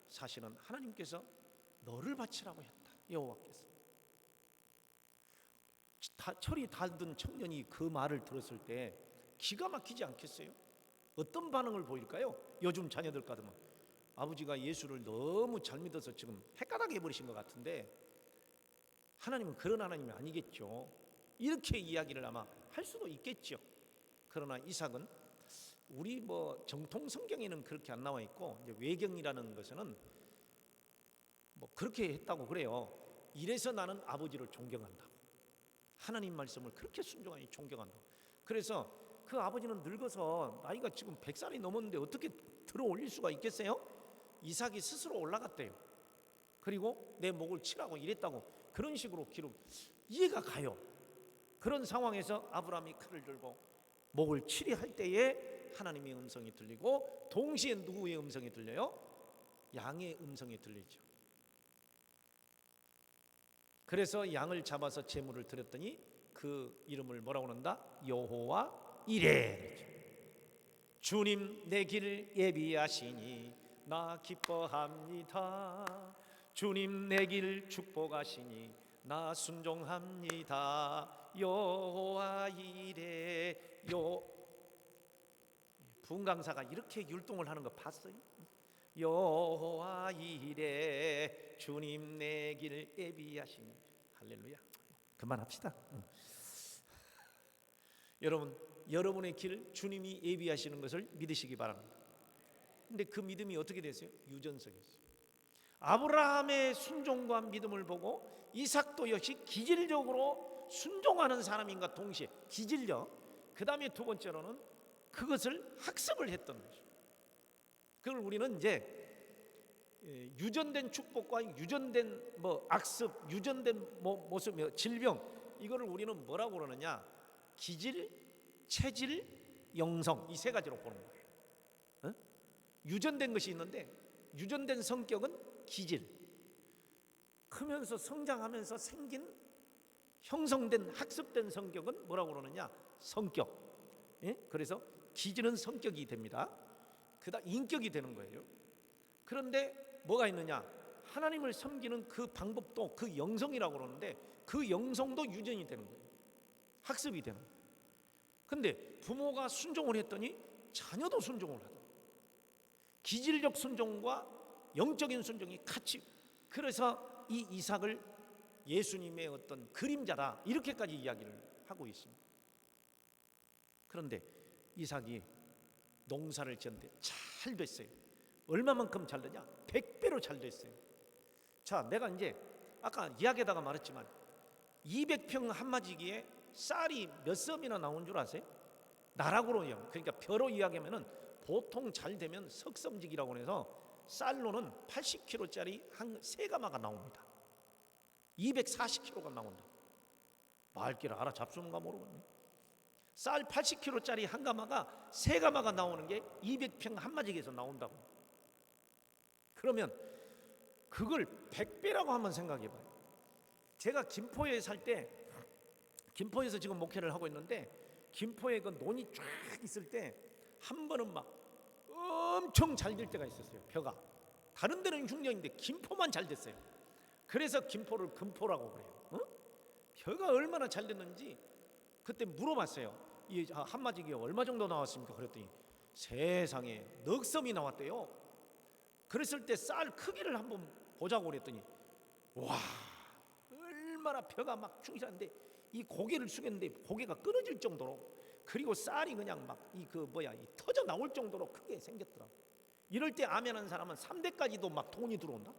사실은 하나님께서 너를 바치라고 했다. 여호와께서. 철이 닿은 청년이 그 말을 들었을 때 기가 막히지 않겠어요? 어떤 반응을 보일까요? 요즘 자녀들 같으면 아버지가 예수를 너무 잘 믿어서 지금 헷가닥 해버리신 것 같은데 하나님은 그런 하나님이 아니겠죠. 이렇게 이야기를 아마 할 수도 있겠죠. 그러나 이삭은 우리 뭐 정통 성경에는 그렇게 안 나와 있고 이제 외경이라는 것은 뭐 그렇게 했다고 그래요. 이래서 나는 아버지를 존경한다. 하나님 말씀을 그렇게 순종하니 존경한다. 그래서 그 아버지는 늙어서 나이가 지금 100살이 넘었는데 어떻게 들어 올릴 수가 있겠어요? 이삭이 스스로 올라갔대요. 그리고 내 목을 치라고 이랬다고 그런 식으로 기록, 이해가 가요. 그런 상황에서 아브라함이 칼을 들고 목을 치리 할 때에 하나님의 음성이 들리고 동시에 누구의 음성이 들려요? 양의 음성이 들리죠. 그래서 양을 잡아서 제물을 드렸더니 그 이름을 뭐라고 한다? 여호와 이래. 주님 내 길을 예비하시니 나 기뻐합니다. 주님 내 길을 축복하시니 나 순종합니다. 여호와 이래. 부흥강사가 이렇게 율동을 하는 거 봤어요? 여호와 이래 주님 내 길을 예비하시니. 할렐루야. 그만합시다. 여러분, 여러분의 길을 주님이 예비하시는 것을 믿으시기 바랍니다. 근데 그 믿음이 어떻게 됐어요? 유전성이었어요. 아브라함의 순종과 믿음을 보고 이삭도 역시 기질적으로 순종하는 사람인가 동시에 기질력, 그 다음에 두 번째로는 그것을 학습을 했던 거죠. 그걸 우리는 이제 유전된 축복과 유전된 악습, 유전된 모습, 질병, 이거를 우리는 뭐라고 그러느냐? 기질, 체질, 영성, 이 세 가지로 보는 거예요. 유전된 것이 있는데, 유전된 성격은 기질, 크면서 성장하면서 생긴 형성된 학습된 성격은 뭐라고 그러느냐? 성격. 그래서 기질은 성격이 됩니다. 그다음 인격이 되는 거예요. 그런데 뭐가 있느냐? 하나님을 섬기는 그 방법도 그 영성이라고 그러는데, 그 영성도 유전이 되는 거예요. 학습이 되는 거예요. 근데 부모가 순종을 했더니 자녀도 순종을 하더라고요. 기질적 순종과 영적인 순종이 같이. 그래서 이 이삭을 예수님의 어떤 그림자다, 이렇게까지 이야기를 하고 있습니다. 그런데 이삭이 농사를 지었는데 잘 됐어요. 얼마만큼 잘 되냐? 100배로 잘 됐어요. 자, 내가 이제 아까 이야기하다가 말했지만 200평 한마지기에 쌀이 몇 섬이나 나온 줄 아세요? 나락으로요. 그러니까 벼로 이야기하면은 보통 잘 되면 석섬지기라고 해서 쌀로는 80kg짜리 한 세 가마가 나옵니다. 240kg가 나온다. 말귀를 알아잡수는가 모르겠네. 쌀 80kg짜리 한 가마가 세 가마가 나오는 게 200평 한마지기에서 나온다고. 그러면 그걸 100배라고 한번 생각해 봐요. 제가 김포에 살 때, 김포에서 지금 목회를 하고 있는데, 김포에 그 논이 쫙 있을 때 한 번은 막 엄청 잘 될 때가 있었어요. 벼가 다른 데는 흉년인데 김포만 잘 됐어요. 그래서 김포를 금포라고 그래요. 벼가 얼마나 잘 됐는지 그때 물어봤어요. 이 한마디가 얼마 정도 나왔습니까? 그랬더니 세상에 넉섬이 나왔대요. 그랬을 때 쌀 크기를 한번 보자고 그랬더니, 와, 얼마나 벼가 막 충실한데 이 고개를 숙였는데 고개가 끊어질 정도로, 그리고 쌀이 그냥 막 이 터져 나올 정도로 크게 생겼더라고. 이럴 때 아멘한 사람은 3대까지도 막 돈이 들어온다.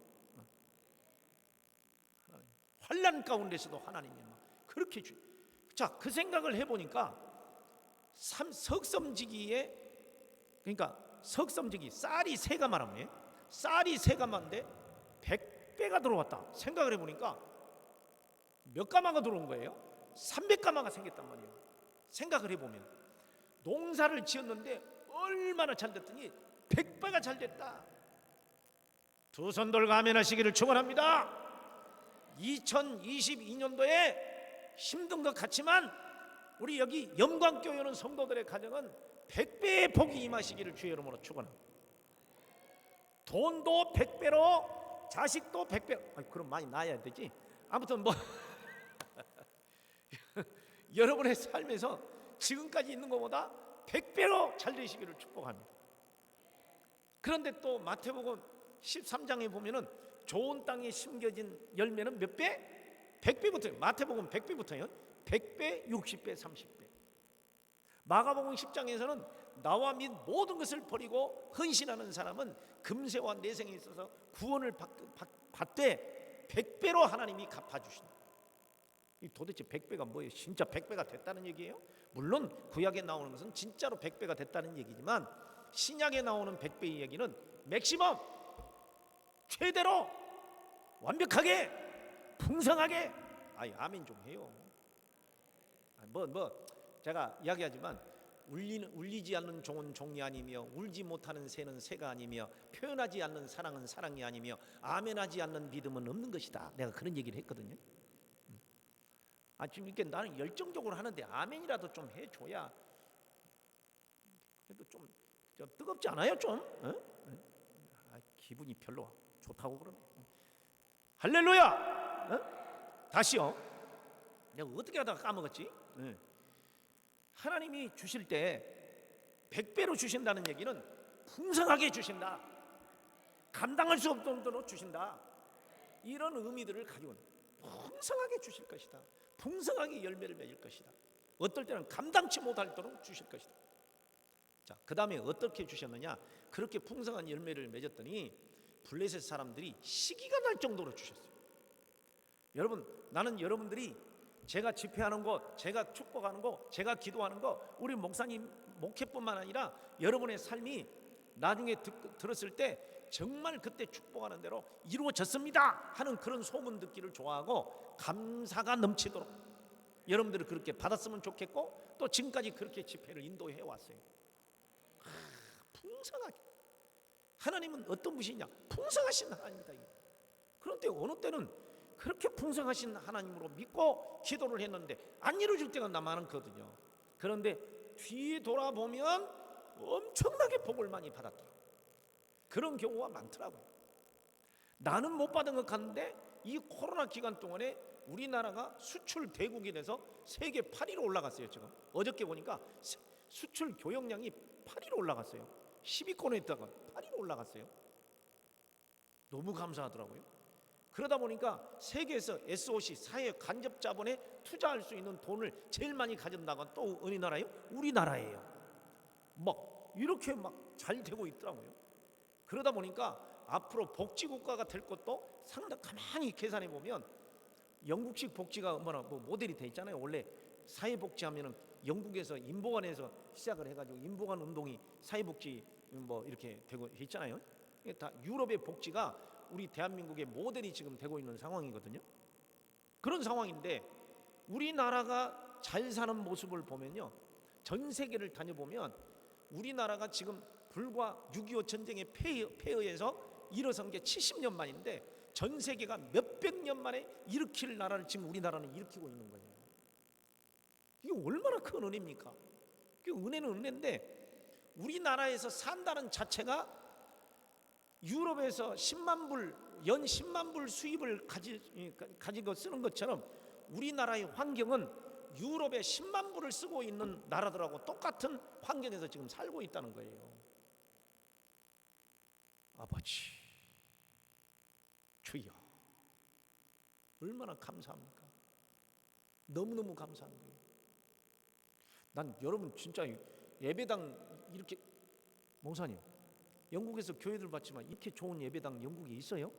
환난 가운데서도 하나님이 막 그렇게 자, 그 생각을 해보니까 석섬지기에, 그러니까 석섬지기 쌀이 세 가마라며, 쌀이 세 가마인데 100배가 들어왔다. 생각을 해보니까 몇 가마가 들어온 거예요? 300가마가 생겼단 말이에요. 생각을 해보면 농사를 지었는데 얼마나 잘 됐더니 100배가 잘 됐다. 두 손 들고 아멘하시기를 축원합니다. 2022년도에 힘든 것 같지만 우리 여기 영광교회는 성도들의 가정은 100배의 복이 임하시기를 주의 이름으로 축원합니다. 돈도 100배로, 자식도 100배로. 그럼 많이 낳아야 되지. 아무튼 여러분의 삶에서 지금까지 있는 것보다 100배로 잘 되시기를 축복합니다. 그런데 또 마태복음 13장에 보면은 좋은 땅에 심겨진 열매는 몇 배? 100배부터요. 마태복음 100배부터요. 100배, 60배, 30배. 마가복음 10장에서는 나와 및 모든 것을 버리고 헌신하는 사람은 금세와 내생에 있어서 구원을 받되 100배로 하나님이 갚아주신다. 이 도대체 100배가 뭐예요? 진짜 100배가 됐다는 얘기예요? 물론 구약에 나오는 것은 진짜로 100배가 됐다는 얘기지만, 신약에 나오는 100배의 얘기는 맥시멈, 최대로 완벽하게 풍성하게. 아멘 좀 해요. 제가 이야기하지만 울리지 않는 종은 종이 아니며 울지 못하는 새는 새가 아니며 표현하지 않는 사랑은 사랑이 아니며 아멘하지 않는 믿음은 없는 것이다. 내가 그런 얘기를 했거든요. 지금 이렇게 나는 열정적으로 하는데 아멘이라도 좀 해줘야 그래도 좀 뜨겁지 않아요? 좀? 기분이 별로 좋다고 그러네. 할렐루야! 다시요. 내가 어떻게 하다가 까먹었지? 하나님이 주실 때 100배로 주신다는 얘기는 풍성하게 주신다, 감당할 수 없을 정도로 주신다, 이런 의미들을 가지고 풍성하게 주실 것이다, 풍성하게 열매를 맺을 것이다, 어떨 때는 감당치 못할 정도로 주실 것이다. 자, 그 다음에 어떻게 주셨느냐? 그렇게 풍성한 열매를 맺었더니 블레셋 사람들이 시기가 날 정도로 주셨어요. 여러분, 나는 여러분들이 제가 집회하는 것, 제가 축복하는 것, 제가 기도하는 것, 우리 목사님 목회뿐만 아니라 여러분의 삶이 나중에 들었을 때 정말 그때 축복하는 대로 이루어졌습니다 하는 그런 소문 듣기를 좋아하고 감사가 넘치도록 여러분들이 그렇게 받았으면 좋겠고, 또 지금까지 그렇게 집회를 인도해 왔어요. 풍성하게. 하나님은 어떤 분이냐? 풍성하신 하나님이다. 그런데 어느 때는 그렇게 풍성하신 하나님으로 믿고 기도를 했는데 안 이루어질 때가 많거든요. 그런데 뒤에 돌아보면 엄청나게 복을 많이 받았더라고요. 그런 경우가 많더라고요. 나는 못 받은 것 같은데 이 코로나 기간 동안에 우리나라가 수출 대국이 돼서 세계 8위로 올라갔어요. 지금 어저께 보니까 수출 교역량이 8위로 올라갔어요. 10위권에 있다가 8위로 올라갔어요. 너무 감사하더라고요. 그러다 보니까 세계에서 SOC 사회 간접 자본에 투자할 수 있는 돈을 제일 많이 가진 나라가 또 어느 나라예요? 우리나라예요. 막 이렇게 막 잘 되고 있더라고요. 그러다 보니까 앞으로 복지국가가 될 것도 상당, 가만히 계산해 보면 영국식 복지가 얼마나 모델이 돼 있잖아요. 원래 사회복지하면은 영국에서 인보관에서 시작을 해가지고 인보관 운동이 사회복지 이렇게 되고 있잖아요. 이게 다 유럽의 복지가 우리 대한민국의 모델이 지금 되고 있는 상황이거든요. 그런 상황인데 우리나라가 잘 사는 모습을 보면요, 전 세계를 다녀보면 우리나라가 지금 불과 6.25 전쟁의 폐허에서 일어선 게 70년 만인데 전 세계가 몇백 년 만에 일으킬 나라를 지금 우리나라는 일으키고 있는 거예요. 이게 얼마나 큰 은혜입니까? 그 은혜는 은혜인데 우리나라에서 산다는 자체가 유럽에서 10만 불, 연 10만 불 수입을 가지고 쓰는 것처럼 우리나라의 환경은 유럽에 10만 불을 쓰고 있는 나라들하고 똑같은 환경에서 지금 살고 있다는 거예요. 아버지, 주여, 얼마나 감사합니까? 너무너무 감사한 거예요. 난 여러분 진짜 예배당 이렇게, 목사님 영국에서 교회들 봤지만 이렇게 좋은 예배당 영국에 있어요?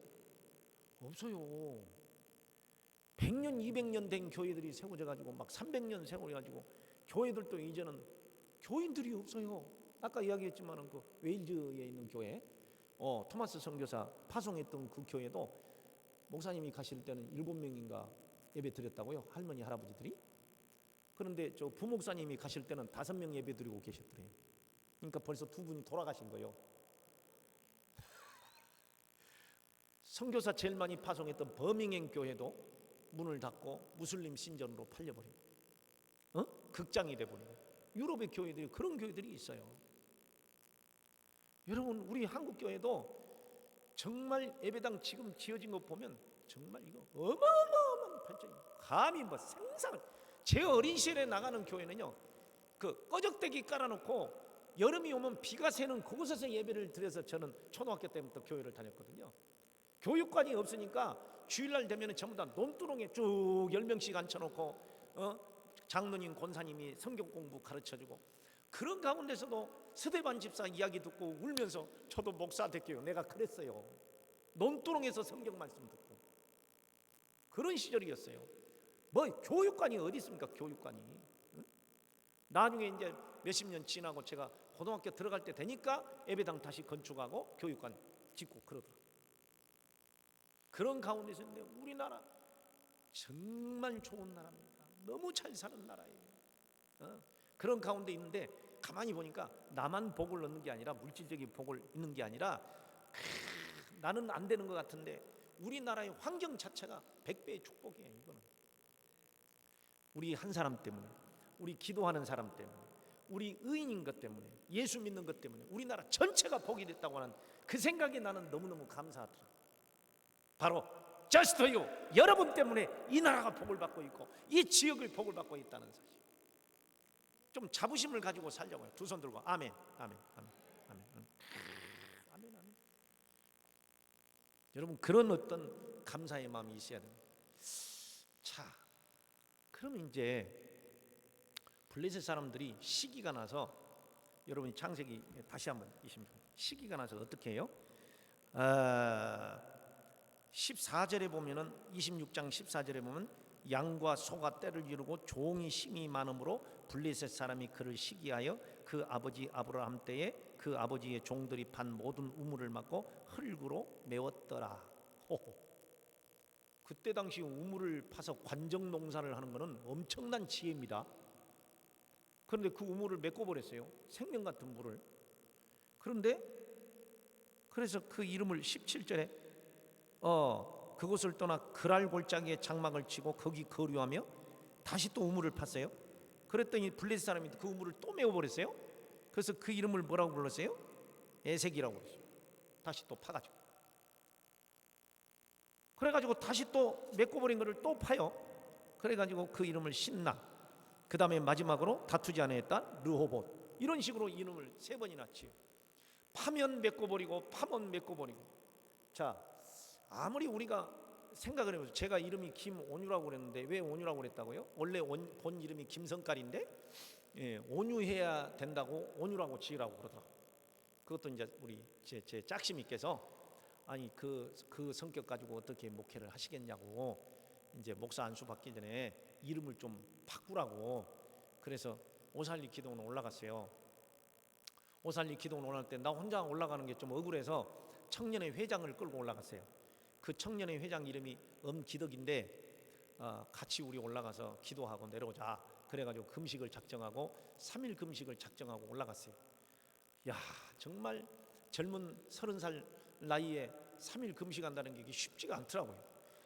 없어요. 100년 200년 된 교회들이 세워져 가지고 막 300년 세워져 가지고 교회들도 이제는 교인들이 없어요. 아까 이야기했지만 그 웨일즈에 있는 교회, 토마스 선교사 파송했던 그 교회도 목사님이 가실 때는 7명인가 예배 드렸다고요, 할머니 할아버지들이. 그런데 저 부목사님이 가실 때는 5명 예배 드리고 계셨더래요. 그러니까 벌써 2분이 돌아가신 거예요. 선교사 제일 많이 파송했던 버밍햄 교회도 문을 닫고 무슬림 신전으로 팔려버리고 극장이 돼버리고, 유럽의 교회들이 그런 교회들이 있어요. 여러분, 우리 한국 교회도 정말 예배당 지금 지어진 거 보면 정말 이거 어마어마한 발전이에요. 감히 생산, 제 어린 시절에 나가는 교회는요, 그 꺼적대기 깔아놓고 여름이 오면 비가 새는 그곳에서 예배를 드려서 저는 초등학교 때부터 교회를 다녔거든요. 교육관이 없으니까 주일날 되면 전부 다 논두렁에 쭉 10명씩 앉혀놓고 장로님, 권사님이 성경 공부 가르쳐주고, 그런 가운데서도 서대반 집사 이야기 듣고 울면서 저도 목사 될게요, 내가 그랬어요. 논두렁에서 성경 말씀 듣고 그런 시절이었어요. 교육관이 어디 있습니까? 교육관이. 나중에 이제 몇십 년 지나고 제가 고등학교 들어갈 때 되니까 예배당 다시 건축하고 교육관 짓고 그러더라고요. 그런 가운데서 있는데 우리나라 정말 좋은 나라입니다. 너무 잘 사는 나라예요. 그런 가운데 있는데 가만히 보니까 나만 복을 얻는 게 아니라, 물질적인 복을 얻는 게 아니라 나는 안 되는 것 같은데 우리나라의 환경 자체가 100배의 축복이에요. 이거는 우리 한 사람 때문에, 우리 기도하는 사람 때문에, 우리 의인인 것 때문에 예수 믿는 것 때문에 우리나라 전체가 복이 됐다고 하는 그 생각이 나는 너무너무 감사하더라. 바로 just for you, 여러분 때문에 이 나라가 복을 받고 있고 이 지역을 복을 받고 있다는 사실. 좀 자부심을 가지고 살려고요. 두 손 들고 아멘, 아멘, 아멘, 아멘, 아멘, 아멘. 여러분 그런 어떤 감사의 마음이 있어야 됩니다. 자, 그러면 이제 블레셋 사람들이 시기가 나서, 여러분이 창세기 다시 한번 26절, 시기가 나서 어떻게 해요? 14절에 보면은 26장 14절에 보면 양과 소가 떼를 이루고 종이 심이 많음으로 블레셋 사람이 그를 시기하여 그 아버지 아브라함 때에 그 아버지의 종들이 판 모든 우물을 막고 흙으로 메웠더라. 호호. 그때 당시 우물을 파서 관정 농사를 하는 것은 엄청난 지혜입니다. 그런데 그 우물을 메꿔버렸어요. 생명 같은 물을. 그런데 그래서 그 이름을 17절에 그곳을 떠나 그랄 골짜기에 장막을 치고 거기 거류하며 다시 또 우물을 팠어요. 그랬더니 블레셋 사람이 그 우물을 또 메워버렸어요. 그래서 그 이름을 뭐라고 불렀어요? 에색이라고 그랬어요. 다시 또 파가지고. 그래가지고 다시 또 메꿔버린 것을 또 파요. 그래가지고 그 이름을 신나, 그 다음에 마지막으로 다투지 않았다 르호봇, 이런 식으로 이름을 3번이나 지어요. 파면 메꿔버리고 파면 메꿔버리고. 자, 아무리 우리가 생각을 해보세요. 제가 이름이 김온유라고 그랬는데 왜 온유라고 그랬다고요? 원래 본 이름이 김성깔인데 온유해야 된다고 온유라고 지으라고 그러더라고요. 그것도 이제 우리 제 짝심이께서 아니 그 성격 가지고 어떻게 목회를 하시겠냐고, 이제 목사 안수 받기 전에 이름을 좀 바꾸라고. 그래서 오살리 기도원 올라갔어요. 오살리 기도원 올라갈 때 나 혼자 올라가는 게 좀 억울해서 청년의 회장을 끌고 올라갔어요. 그 청년의 회장 이름이 엄기덕인데 같이 우리 올라가서 기도하고 내려오자. 그래가지고 금식을 작정하고 3일 금식을 작정하고 올라갔어요. 야, 정말 젊은 30살 나이에 3일 금식한다는 게 쉽지가 않더라고요.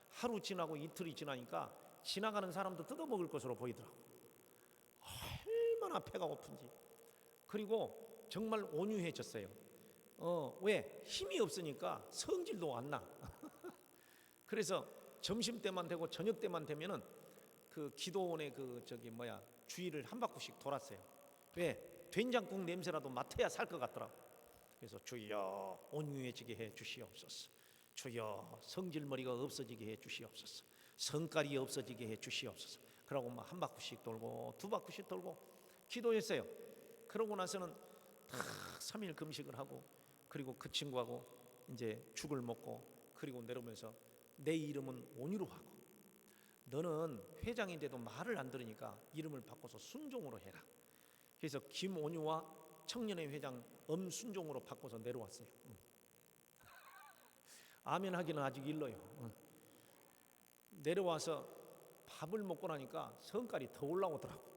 하루 지나고 이틀이 지나니까 지나가는 사람도 뜯어먹을 것으로 보이더라고요. 얼마나 배가 고픈지. 그리고 정말 온유해졌어요. 왜? 힘이 없으니까 성질도 안 나. 그래서 점심 때만 되고 저녁 때만 되면은 그 기도원의 주위를 한 바퀴씩 돌았어요. 왜? 된장국 냄새라도 맡아야 살 것 같더라고. 그래서 주여 온유해지게 해 주시옵소서. 주여 성질머리가 없어지게 해 주시옵소서. 성깔이 없어지게 해 주시옵소서. 그러고 막 한 바퀴씩 돌고 두 바퀴씩 돌고 기도했어요. 그러고 나서는 다 3일 금식을 하고, 그리고 그 친구하고 이제 죽을 먹고, 그리고 내려오면서 내 이름은 온유로 하고 너는 회장인데도 말을 안 들으니까 이름을 바꿔서 순종으로 해라. 그래서 김온유와 청년의 회장 엄순종으로 바꿔서 내려왔어요. 아멘 하기는 아직 일러요. 내려와서 밥을 먹고 나니까 성깔이 더 올라오더라고.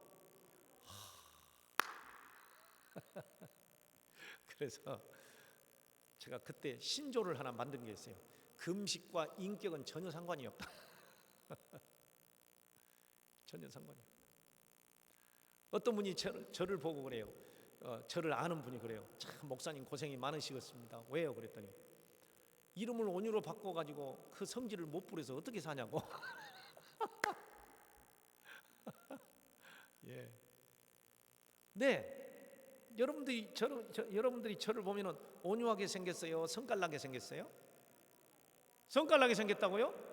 그래서 제가 그때 신조를 하나 만든 게 있어요. 금식과 인격은 전혀 상관이 없다. 전혀 상관이 없다. 어떤 분이 저를 보고 그래요. 저를 아는 분이 그래요. 참 목사님 고생이 많으시겠습니다. 왜요? 그랬더니 이름을 온유로 바꿔가지고 그 성질을 못 부려서 어떻게 사냐고. 예. 네. 여러분들이 저를 보면은 온유하게 생겼어요? 성깔나게 생겼어요? 성깔나게 생겼다고요?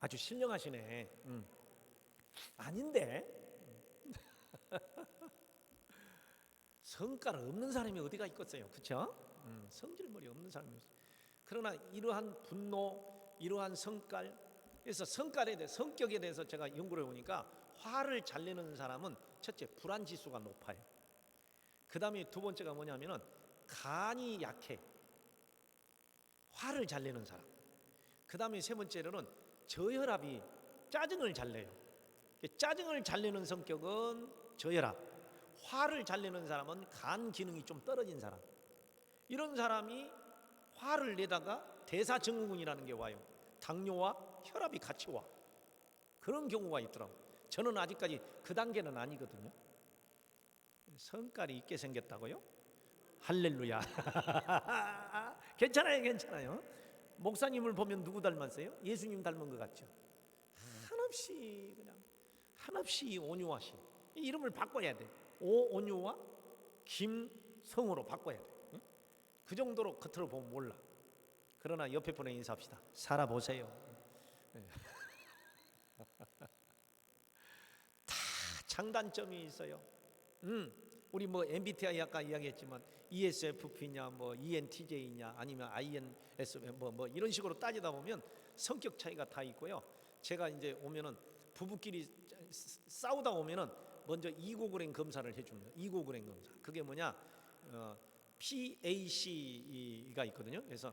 아주 신령하시네. 아닌데. 성깔 없는 사람이 어디가 있겠어요? 그렇죠? 성질머리 없는 사람이 있어요. 그러나 이러한 분노, 이러한 성깔, 그래서 성깔에 대해, 성격에 대해서 제가 연구를 해보니까 화를 잘 내는 사람은 첫째 불안 지수가 높아요. 그 다음에 두 번째가 뭐냐면은 간이 약해. 화를 잘 내는 사람. 그 다음에 세 번째로는 저혈압이, 짜증을 잘 내요. 짜증을 잘 내는 성격은 저혈압, 화를 잘 내는 사람은 간 기능이 좀 떨어진 사람. 이런 사람이 화를 내다가 대사증후군이라는 게 와요. 당뇨와 혈압이 같이 와. 그런 경우가 있더라고. 저는 아직까지 그 단계는 아니거든요. 성깔이 있게 생겼다고요? 할렐루야. 괜찮아요, 괜찮아요. 목사님을 보면 누구 닮았어요? 예수님 닮은 것 같죠? 한없이 그냥 한없이 온유하신 이 이름을 바꿔야 돼. 오온유와 김성으로 바꿔야 돼. 응? 그 정도로 겉으로 보면 몰라. 그러나 옆에 분에 인사합시다. 살아보세요. 다 장단점이 있어요. 우리 뭐 MBTI 아까 이야기했지만 ESFP냐 뭐 ENTJ냐 아니면 INS 뭐 이런 식으로 따지다 보면 성격 차이가 다 있고요. 제가 이제 오면은 부부끼리 싸우다 오면은 먼저 이고그랭 검사를 해줍니다. 이고그랭 검사. 그게 뭐냐? PAC가 있거든요. 그래서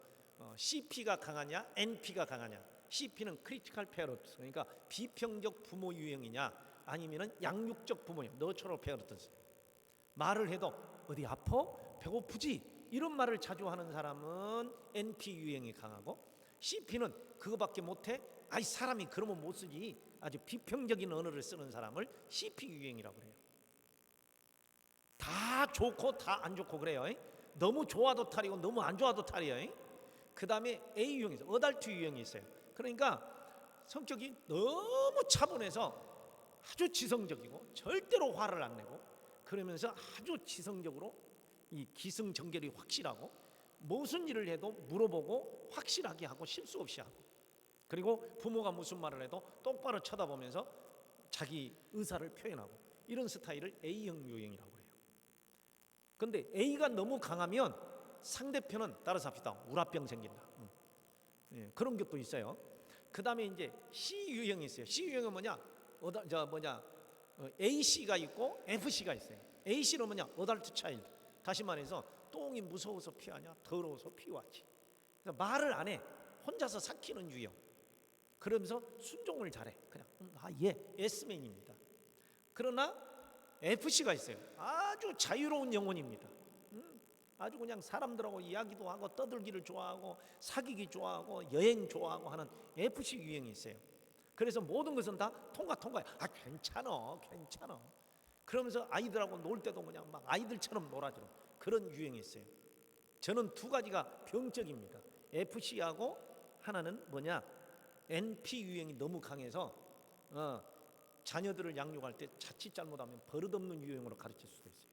CP가 강하냐, NP가 강하냐. CP는 크리티컬 페어런트. 그러니까 비평적 부모 유형이냐, 아니면은 양육적 부모냐, 너처럼 페어런트. 말을 해도 어디 아파? 배고프지? 이런 말을 자주 하는 사람은 NP 유형이 강하고, CP는 그거밖에 못해? 아이 사람이 그러면 못 쓰지. 아주 비평적인 언어를 쓰는 사람을 CP 유형이라고 그래요. 다 좋고 다 안 좋고 그래요. 너무 좋아도 탈이고 너무 안 좋아도 탈이에요. 그 다음에 A 유형이 있어요. 어달트 유형이 있어요. 그러니까 성격이 너무 차분해서 아주 지성적이고 절대로 화를 안 내고, 그러면서 아주 지성적으로 이 기승전결이 확실하고 무슨 일을 해도 물어보고 확실하게 하고 실수 없이 하고, 그리고 부모가 무슨 말을 해도 똑바로 쳐다보면서 자기 의사를 표현하고, 이런 스타일을 A형 유형이라고 그래요. 근데 A가 너무 강하면 상대편은 따라서 합시다. 우라병 생긴다. 그런 것도 있어요. 그 다음에 이제 C 유형이 있어요. C 유형은 뭐냐? AC가 있고 FC가 있어요. AC는 뭐냐? 어덜트 차일드. 다시 말해서 똥이 무서워서 피하냐? 더러워서 피하지. 그러니까 말을 안 해. 혼자서 삭히는 유형. 그러면서 순종을 잘해. 그냥 예, S맨입니다. 그러나 FC가 있어요. 아주 자유로운 영혼입니다. 아주 그냥 사람들하고 이야기도 하고 떠들기를 좋아하고 사귀기 좋아하고 여행 좋아하고 하는 FC 유형이 있어요. 그래서 모든 것은 다 통과해. 괜찮아. 그러면서 아이들하고 놀 때도 그냥 막 아이들처럼 놀아주는 그런 유형이 있어요. 저는 두 가지가 병적입니다. FC하고 하나는 뭐냐? NP 유형이 너무 강해서 자녀들을 양육할 때 자칫 잘못하면 버릇없는 유형으로 가르칠 수도 있어요.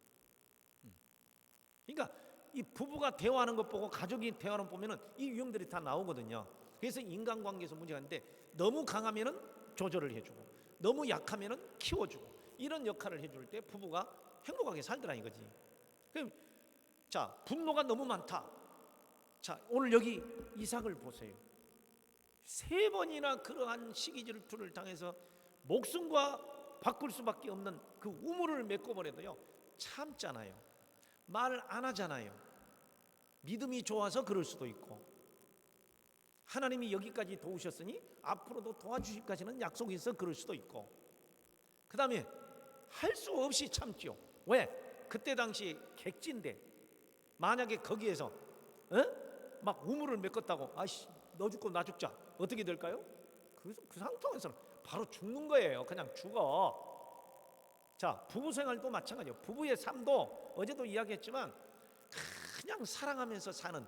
그러니까 이 부부가 대화하는 것 보고 가족이 대화하는 거 보면은 이 유형들이 다 나오거든요. 그래서 인간관계에서 문제가 있는데, 너무 강하면은 조절을 해주고 너무 약하면은 키워주고, 이런 역할을 해줄 때 부부가 행복하게 살더라 이거지. 그럼 자, 분노가 너무 많다. 자, 오늘 여기 이삭을 보세요. 3번이나 그러한 시기 질투를 당해서 목숨과 바꿀 수밖에 없는 그 우물을 메꿔버려도요 참잖아요. 말 안 하잖아요. 믿음이 좋아서 그럴 수도 있고, 하나님이 여기까지 도우셨으니 앞으로도 도와주실까지는 약속이 있어 그럴 수도 있고, 그 다음에 할 수 없이 참죠. 왜? 그때 당시 객지인데 만약에 거기에서 막 우물을 메꿨다고 아이씨 너 죽고 나 죽자 어떻게 될까요? 그 상황에서는 바로 죽는 거예요. 그냥 죽어. 자, 부부 생활도 마찬가지예요. 부부의 삶도 어제도 이야기했지만 그냥 사랑하면서 사는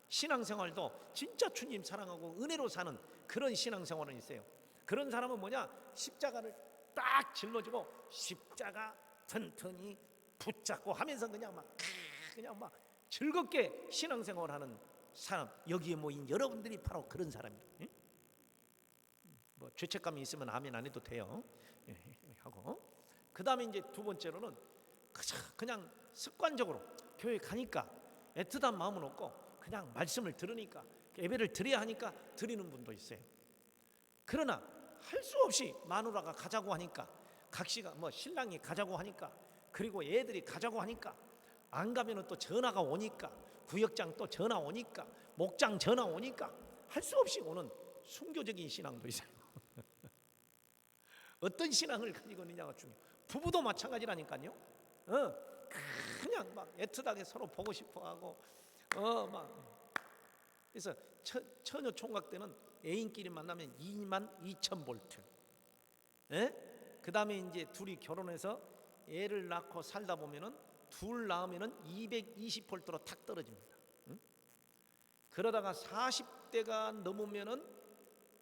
신앙생활도 진짜 주님 사랑하고 은혜로 사는 그런 신앙생활은 있어요. 그런 사람은 뭐냐? 십자가를 딱 짊어지고 십자가 튼튼히 붙잡고 하면서 그냥 막 즐겁게 신앙생활하는 사람, 여기에 모인 여러분들이 바로 그런 사람이에요. 예? 뭐 죄책감이 있으면 아멘 안 해도 돼요. 하고 그 다음에 이제 두 번째로는 그냥 습관적으로 교회 가니까 애틋한 마음은 없고 그냥 말씀을 들으니까 예배를 드려야 하니까 드리는 분도 있어요. 그러나 할 수 없이 마누라가 가자고 하니까, 각시가 뭐 신랑이 가자고 하니까, 그리고 애들이 가자고 하니까 안 가면은 또 전화가 오니까, 구역장 또 전화 오니까, 목장 전화 오니까 할 수 없이 오는 순교적인 신앙도 있어요. 어떤 신앙을 가지고 있느냐가 중요해요. 부부도 마찬가지라니까요. 그냥 막 애틋하게 서로 보고 싶어하고 막 그래서 처녀 총각 때는 애인끼리 만나면 22,000 볼트. 그 다음에 이제 둘이 결혼해서 애를 낳고 살다 보면은 둘 낳으면은 220볼트로 탁 떨어집니다. 응? 그러다가 40대가 넘으면은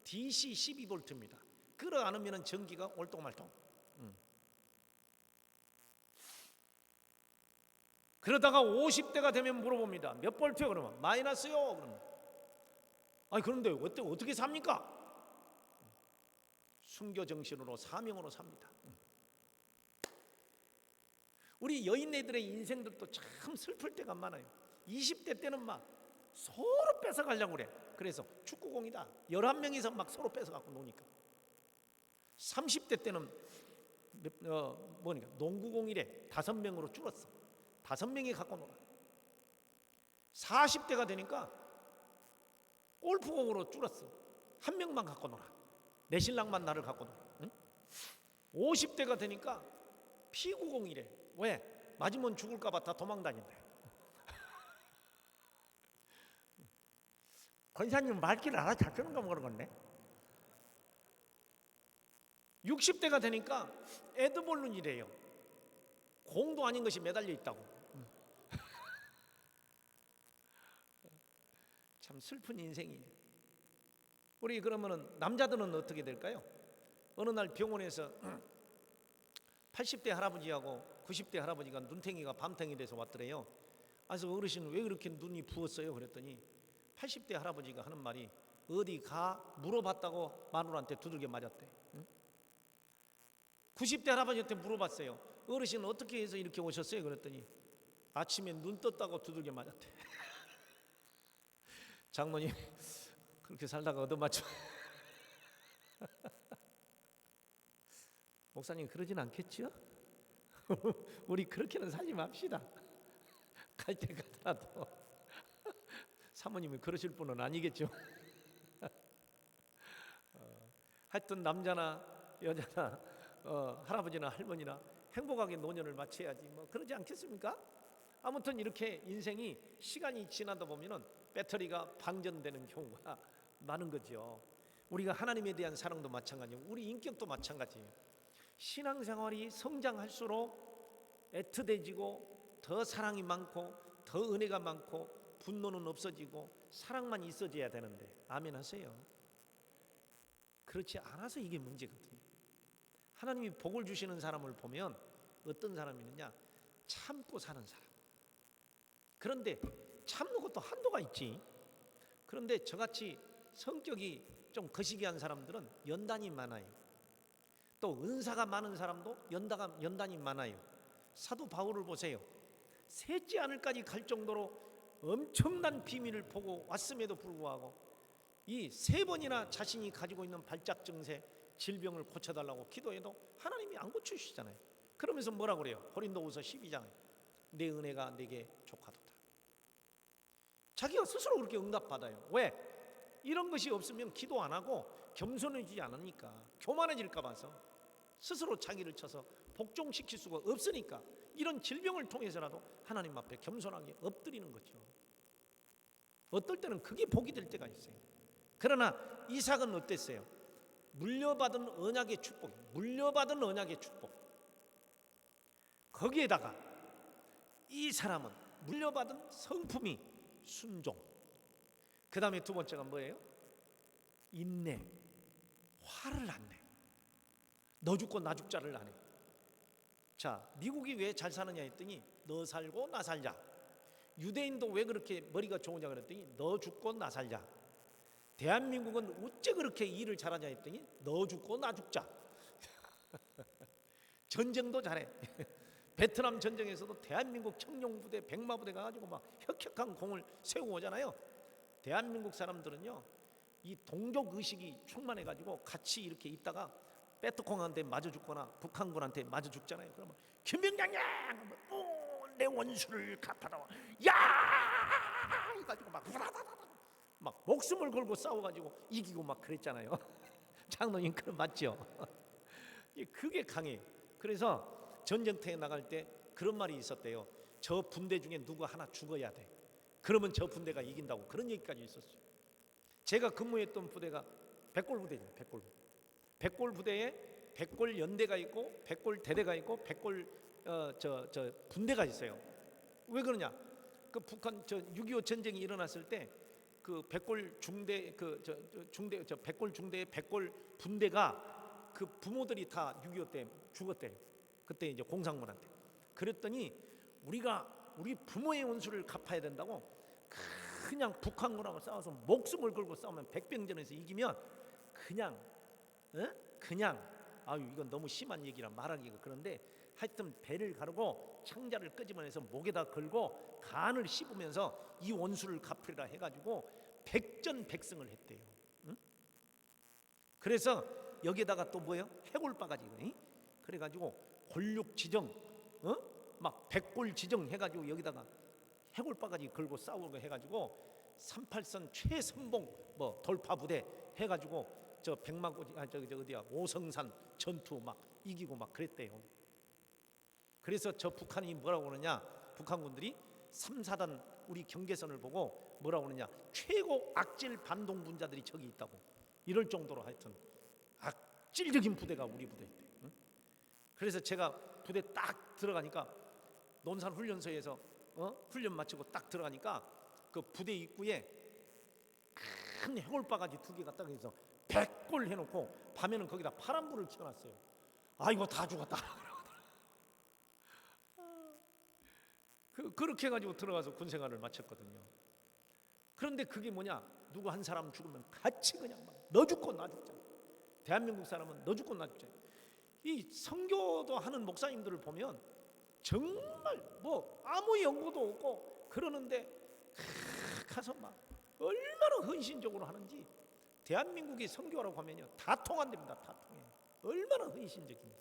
DC 12볼트입니다. 끌어 안으면은 전기가 올똥말똥. 그러다가 50대가 되면 물어봅니다. 몇 볼트요? 그러면 마이너스요. 그러면 아니 그런데 어떻게 삽니까? 순교 정신으로 사명으로 삽니다. 우리 여인네들의 인생들도 참 슬플 때가 많아요. 20대 때는 막 서로 뺏어가려고 그래. 그래서 축구공이다. 11명이서 막 서로 뺏어갖고 노니까. 30대 때는 농구공이래. 5명으로 줄었어. 5명이 갖고 놀아. 40대가 되니까 골프공으로 줄었어. 1명만 갖고 놀아. 내 신랑만 나를 갖고 놀아. 응? 50대가 되니까 피구공이래. 왜? 맞으면 죽을까봐 다 도망다닌대. 권사님 말귀를 알아차추는가 모르겠네. 60대가 되니까 에드볼룬이래요. 공도 아닌 것이 매달려 있다고. 참 슬픈 인생이죠. 우리 그러면은 남자들은 어떻게 될까요? 어느 날 병원에서 80대 할아버지하고 90대 할아버지가 눈탱이가 밤탱이 돼서 왔더래요. 그래서 어르신 왜 그렇게 눈이 부었어요? 그랬더니 80대 할아버지가 하는 말이 어디 가? 물어봤다고 마누라한테 두들겨 맞았대. 90대 할아버지한테 물어봤어요. 어르신 어떻게 해서 이렇게 오셨어요? 그랬더니 아침에 눈 떴다고 두들겨 맞았대. 장모님 그렇게 살다가 얻어맞죠. 목사님 그러진 않겠죠? 우리 그렇게는 살지 맙시다. 갈 때 가더라도 사모님이 그러실 분은 아니겠죠. 하여튼 남자나 여자나 할아버지나 할머니나 행복하게 노년을 마쳐야지 뭐 그러지 않겠습니까? 아무튼 이렇게 인생이 시간이 지나다 보면은 배터리가 방전되는 경우가 많은 거죠. 우리가 하나님에 대한 사랑도 마찬가지고 우리 인격도 마찬가지예요. 신앙생활이 성장할수록 애틋해지고 더 사랑이 많고 더 은혜가 많고 분노는 없어지고 사랑만 있어져야 되는데 아멘 하세요. 그렇지 않아서 이게 문제거든요. 하나님이 복을 주시는 사람을 보면 어떤 사람이느냐? 참고 사는 사람. 그런데 참는 것도 한도가 있지. 그런데 저같이 성격이 좀 거시기한 사람들은 연단이 많아요. 또 은사가 많은 사람도 연단이 많아요. 사도 바울을 보세요. 셋째 하늘까지 갈 정도로 엄청난 비밀을 보고 왔음에도 불구하고 이 3번이나 자신이 가지고 있는 발작 증세 질병을 고쳐달라고 기도해도 하나님이 안 고쳐주시잖아요. 그러면서 뭐라고 그래요? 고린도후서 12장에 내 은혜가 내게 족하도다. 자기가 스스로 그렇게 응답받아요. 왜? 이런 것이 없으면 기도 안 하고 겸손해지지 않으니까 교만해질까 봐서 스스로 자기를 쳐서 복종시킬 수가 없으니까 이런 질병을 통해서라도 하나님 앞에 겸손하게 엎드리는 거죠. 어떨 때는 그게 복이 될 때가 있어요. 그러나 이삭은 어땠어요? 물려받은 언약의 축복, 물려받은 언약의 축복. 거기에다가 이 사람은 물려받은 성품이 순종. 그 다음에 두 번째가 뭐예요? 인내. 화를 안 내. 너 죽고 나 죽자를 안 해. 자, 미국이 왜 잘 사느냐 했더니 너 살고 나 살자. 유대인도 왜 그렇게 머리가 좋으냐 그랬더니 너 죽고 나 살자. 대한민국은 어째 그렇게 일을 잘하냐 했더니 너 죽고 나 죽자. 전쟁도 잘해. 베트남 전쟁에서도 대한민국 청룡부대, 백마부대 가가지고 막 혁혁한 공을 세우고 오잖아요. 대한민국 사람들은요, 이 동족 의식이 충만해가지고 같이 이렇게 있다가 빼뚜콩한테 맞아 죽거나 북한군한테 맞아 죽잖아요. 그러면 김병장장, 내 원수를 갚아라. 야! 이가지고 막 목숨을 걸고 싸워가지고 이기고 막 그랬잖아요. 장로님 그런 맞죠? 그게 강해요. 그래서 전쟁터에 나갈 때 그런 말이 있었대요. 저 분대 중에 누구 하나 죽어야 돼. 그러면 저 분대가 이긴다고 그런 얘기까지 있었어요. 제가 근무했던 부대가 백골부대죠. 백골부대에 백골 연대가 있고 백골 대대가 있고 백골 분대가 있어요. 왜 그러냐? 그 북한 6.25 전쟁이 일어났을 때 그 백골 중대 백골 중대의 백골 분대가 그 부모들이 다 6.25 때 죽었대요. 그때 이제 공산군한테. 그랬더니 우리 부모의 원수를 갚아야 된다고 그냥 북한군하고 싸워서 목숨을 걸고 싸우면 백병전에서 이기면 그냥 아유 이건 너무 심한 얘기라 말하기가 그런데 하여튼 배를 가르고 창자를 끄집어내서 목에다 걸고 간을 씹으면서 이 원수를 갚으리라 해가지고 백전백승을 했대요. 응? 그래서 여기에다가 또 뭐예요? 해골바가지. 그래가지고 골육지정, 막 백골지정 해가지고 여기다가 해골바가지 걸고 싸우고 해가지고 38선 최선봉 뭐 돌파부대 해가지고 저 백마고지 어디야 오성산 전투 막 이기고 막 그랬대요. 그래서 저 북한이 뭐라고 그러냐? 북한군들이 3, 4단 우리 경계선을 보고 뭐라고 그러냐? 최고 악질 반동분자들이 저기 있다고. 이럴 정도로 하여튼 악질적인 부대가 우리 부대였대. 응? 그래서 제가 부대 딱 들어가니까 논산 훈련소에서 훈련 마치고 딱 들어가니까 그 부대 입구에 큰 해골바가지 2개가 딱 해서 백골 해놓고 밤에는 거기다 파란불을 켜놨어요. 아이고 다 죽었다. 그렇게 해가지고 들어가서 군생활을 마쳤거든요. 그런데 그게 뭐냐? 누구 한 사람 죽으면 같이 그냥 막 너 죽고 나 죽자. 대한민국 사람은 너 죽고 나 죽자. 이 선교도 하는 목사님들을 보면 정말 뭐 아무 연구도 없고 그러는데 가서 막 얼마나 헌신적으로 하는지. 대한민국이 선교라고 하면요 다 통한답니다. 다 통해. 얼마나 헌신적입니까?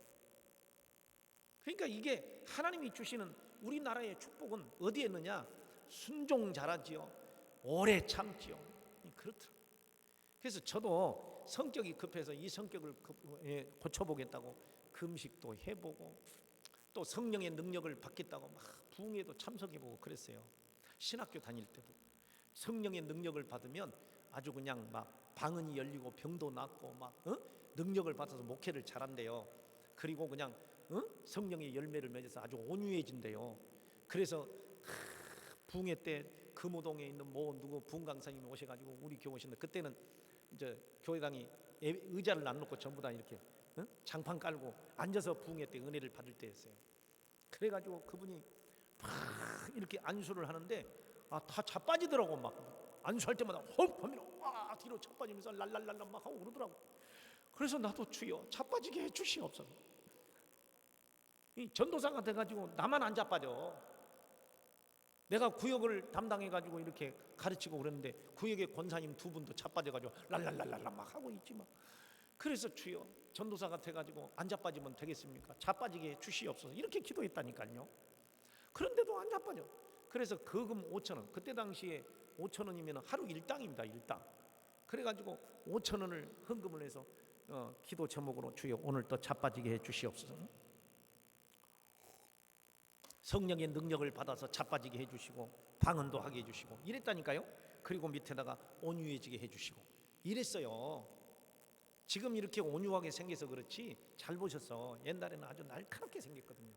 그러니까 이게 하나님이 주시는 우리나라의 축복은 어디에 있느냐? 순종 잘하지요. 오래 참지요. 그렇더라고요. 그래서 저도 성격이 급해서 이 성격을 고쳐보겠다고 금식도 해보고 또 성령의 능력을 받겠다고 막 부흥회도 참석해보고 그랬어요. 신학교 다닐 때도 성령의 능력을 받으면 아주 그냥 막 방언이 열리고 병도 낫고 막 능력을 받아서 목회를 잘한대요. 그리고 그냥 성령의 열매를 맺어서 아주 온유해진대요. 그래서 부흥회 때 금호동에 있는 누구 부흥 강사님이 오셔가지고 우리 교회 오셨는데 그때는 이제 교회당이 의자를 안 놓고 전부 다 이렇게 장판 깔고 앉아서 부흥회 때 은혜를 받을 때였어요. 그래가지고 그분이 막 이렇게 안수를 하는데 다 자빠지더라고. 막 안수할 때마다 헉 하면 와 뒤로 자빠지면서 랄랄랄라 막 하고 그러더라고. 그래서 나도 주여 자빠지게 해주시옵소서. 이 전도사가 돼가지고 나만 안 자빠져. 내가 구역을 담당해가지고 이렇게 가르치고 그랬는데 구역의 권사님 2분도 자빠져가지고 랄랄랄랄라 막 하고 있지 막. 그래서 주여 전도사가 돼가지고 안 자빠지면 되겠습니까? 자빠지게 해주시옵소서 이렇게 기도했다니까요. 그런데도 안 자빠져. 그래서 거금 5,000원. 그때 당시에 5,000원이면 하루 1당입니다. 1당. 그래가지고 5,000원을 헌금을 해서 기도 제목으로 주여 오늘 또 자빠지게 해주시옵소서. 성령의 능력을 받아서 자빠지게 해주시고 방언도 하게 해주시고 이랬다니까요. 그리고 밑에다가 온유해지게 해주시고 이랬어요. 지금 이렇게 온유하게 생겨서 그렇지 잘 보셨어. 옛날에는 아주 날카롭게 생겼거든요.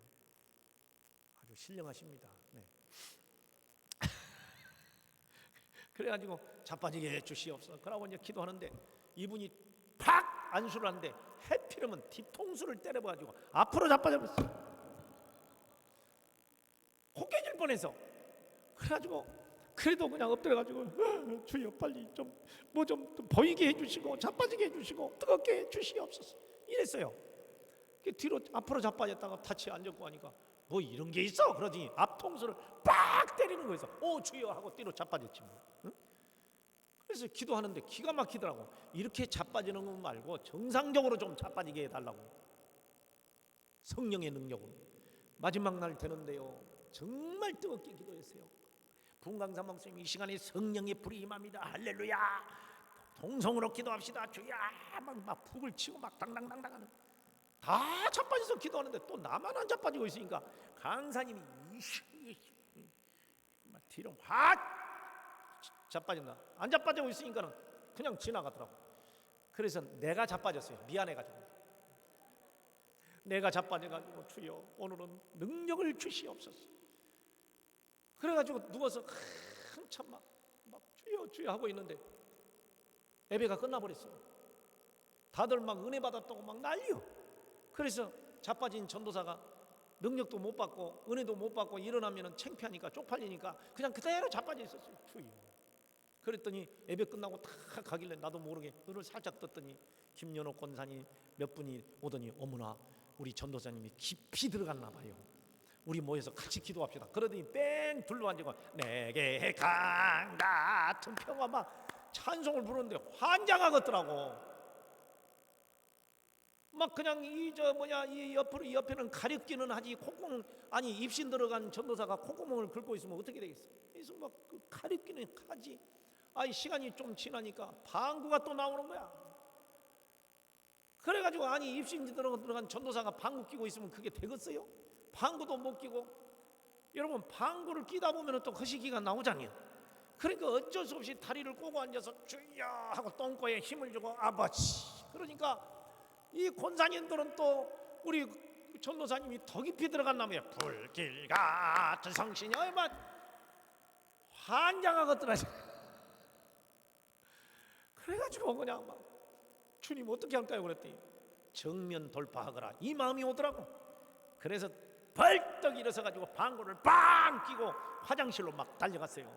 아주 신령하십니다. 네. 그래가지고 자빠지게 해주시옵소서. 그러고 이제 기도하는데 이분이 팍 안수를 하는데 해피름은 뒤통수를 때려가지고 앞으로 자빠져버렸어. 코 깨질 뻔해서. 그래가지고 그래도 그냥 엎드려가지고 주여 빨리 좀 뭐 좀 보이게 해주시고 자빠지게 해주시고 뜨겁게 해주시옵소서 이랬어요. 뒤로 앞으로 자빠졌다가 다치 앉았고 하니까 뭐 이런 게 있어 그러지 앞통수를 빡 때리는 거에서 오 주여 하고 뒤로 자빠졌지 뭐. 응? 그래서 기도하는데 기가 막히더라고. 이렇게 자빠지는 거 말고 정상적으로 좀 자빠지게 해달라고. 성령의 능력으로. 마지막 날 되는데요 정말 뜨겁게 기도했어요. 부흥강사 목사님이 이 시간에 성령의 불이 임합니다. 할렐루야. 동성으로 기도합시다. 주야. 막 북을 치고 막 당당당당 하는. 다 자빠져서 기도하는데 또 나만 안 자빠지고 있으니까 강사님이 뒤로 확 자빠진다. 안 자빠지고 있으니까는 그냥 지나가더라고. 그래서 내가 자빠졌어요. 미안해가지고. 내가 자빠져가지고 주여 오늘은 능력을 주시옵소서. 그래가지고 누워서 한참 막 주여 주여 하고 있는데 예배가 끝나버렸어요. 다들 막 은혜 받았다고 막 난리요. 그래서 자빠진 전도사가 능력도 못 받고 은혜도 못 받고 일어나면 창피하니까 쪽팔리니까 그냥 그대로 자빠져 있었어요. 주여. 그랬더니 예배 끝나고 다 가길래 나도 모르게 눈을 살짝 떴더니 김연옥 권사님 몇 분이 오더니 어머나 우리 전도사님이 깊이 들어갔나 봐요. 우리 모여서 같이 기도합시다. 그러더니 뺑 둘러앉고 내게 강 같은 평화 막 찬송을 부르는데 환장하겠더라고. 막 그냥 이 옆에는 가렵기는 하지 콧구멍 아니 입신 들어간 전도사가 콧구멍을 긁고 있으면 어떻게 되겠어? 그래서 막 가렵기는 하지. 아이 시간이 좀 지나니까 방구가 또 나오는 거야. 그래가지고 아니 입신 들어간 전도사가 방구 끼고 있으면 그게 되겠어요? 방구도 못 끼고 여러분 방구를 끼다 보면 또 거시기가 나오잖아요. 그러니까 어쩔 수 없이 다리를 꼬고 앉아서 주여 하고 똥꼬에 힘을 주고 아버지. 그러니까 이 권사님들은 또 우리 전도사님이 더 깊이 들어갔나봐요. 불길 같은 성신이 얼마 환장하겠더라. 그래가지고 그냥 막 주님 어떻게 할까요? 그랬더니 정면 돌파하거라 이 마음이 오더라고. 그래서 벌떡 일어서가지고 방구를 빵 끼고 화장실로 막 달려갔어요.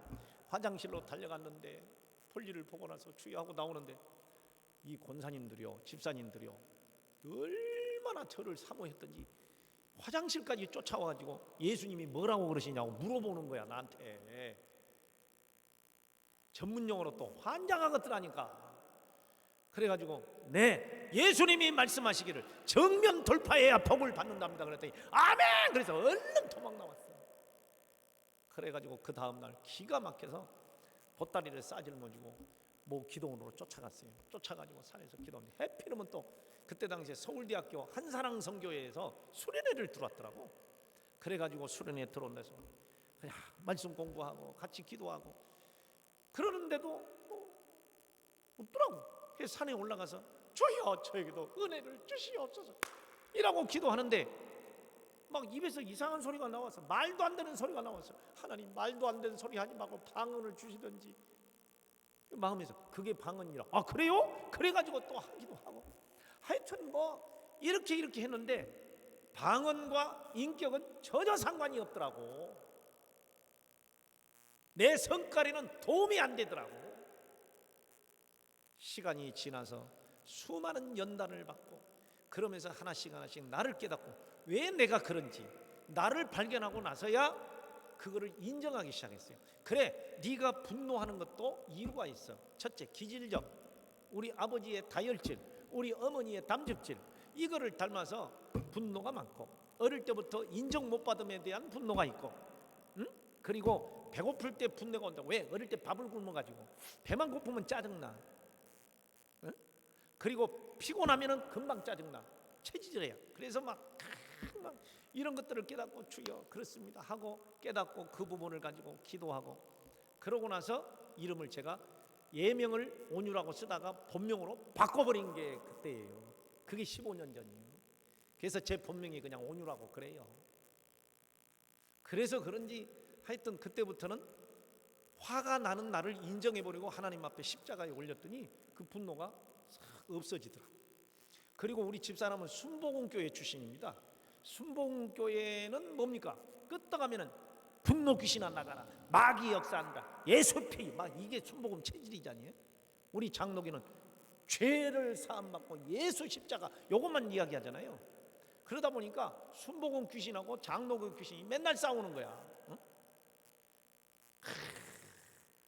화장실로 달려갔는데 볼일을 보고 나서 주여 하고 나오는데 이 권사님들이요 집사님들이요 얼마나 저를 사모했던지 화장실까지 쫓아와가지고 예수님이 뭐라고 그러시냐고 물어보는 거야 나한테. 전문용어로 또 환장하겠더라니까. 그래가지고 네 예수님이 말씀하시기를 정면 돌파해야 복을 받는답니다 그랬더니 아멘. 그래서 얼른 도망 나왔어요. 그래가지고 그 다음날 기가 막혀서 보따리를 싸질머지고 뭐 기도원으로 쫓아갔어요. 쫓아가지고 산에서 기도하는데 해피르면 또 그때 당시에 서울대학교 한사랑 성교회에서 수련회를 들어왔더라고. 그래가지고 수련회 들어온 데서 그냥 말씀 공부하고 같이 기도하고 그러는데도 없더라고. 그래서 산에 올라가서 주여 저에게도 은혜를 주시옵소서 이라고 기도하는데 막 입에서 이상한 소리가 나와서 말도 안 되는 소리가 나와서 하나님 말도 안 되는 소리 하지 말고 방언을 주시든지 마음에서 그게 방언이라. 아 그래요? 그래가지고 또 하기도 하고 하여튼 뭐 이렇게 했는데 방언과 인격은 전혀 상관이 없더라고. 내 성깔에는 도움이 안 되더라고. 시간이 지나서 수많은 연단을 받고 그러면서 하나씩 나를 깨닫고 왜 내가 그런지 나를 발견하고 나서야 그거를 인정하기 시작했어요. 그래 네가 분노하는 것도 이유가 있어. 첫째 기질적 우리 아버지의 다혈질 우리 어머니의 담즙질 이거를 닮아서 분노가 많고 어릴 때부터 인정 못 받음에 대한 분노가 있고 응? 그리고 배고플 때 분노가 온다. 왜? 어릴 때 밥을 굶어가지고 배만 고프면 짜증나. 응? 그리고 피곤하면 금방 짜증나. 체질이야. 그래서 막 이런 것들을 깨닫고 주여 그렇습니다 하고 깨닫고 그 부분을 가지고 기도하고 그러고 나서 이름을 제가 예명을 온유라고 쓰다가 본명으로 바꿔버린 게 그때예요. 그게 15년 전이에요. 그래서 제 본명이 그냥 온유라고 그래요. 그래서 그런지 하여튼 그때부터는 화가 나는 나를 인정해버리고 하나님 앞에 십자가에 올렸더니 그 분노가 없어지더라. 그리고 우리 집사람은 순복음교회 출신입니다. 순복음교회는 뭡니까? 끄떡하면은 분노 귀신아 나가라, 마귀 역사한다, 예수피 막 이게 순복음 체질이잖아요. 우리 장로교는 죄를 사함받고 예수 십자가 요것만 이야기하잖아요. 그러다 보니까 순복음 귀신하고 장로교 귀신이 맨날 싸우는 거야. 응?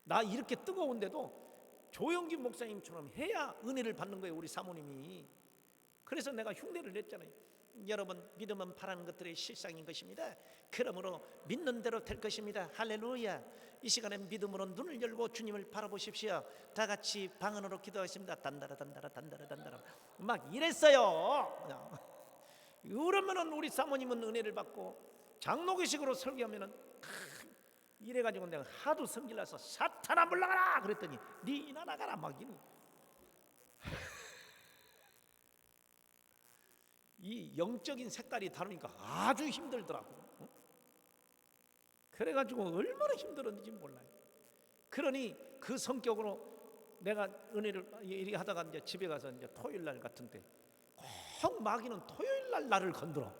나 이렇게 뜨거운데도 조영진 목사님처럼 해야 은혜를 받는 거예요, 우리 사모님이. 그래서 내가 흉내를 냈잖아요. 여러분 믿음은 바라는 것들의 실상인 것입니다. 그러므로 믿는 대로 될 것입니다. 할렐루야. 이 시간에 믿음으로 눈을 열고 주님을 바라보십시오. 다 같이 방언으로 기도하겠습니다. 단다라 단다라 단다라 단다라 막 이랬어요. 그러면은 우리 사모님은 은혜를 받고 장로교식으로 설교하면은 이래가지고 내가 하도 성질나서 사탄아 물러가라 그랬더니 니나 나가라 막 이 영적인 색깔이 다르니까 아주 힘들더라고. 그래가지고 얼마나 힘들었는지 몰라요. 그러니 그 성격으로 내가 은혜를 이리 하다가 이제 집에 가서 이제 토요일 날 같은데 꼭 마귀는 토요일 날 나를 건드려.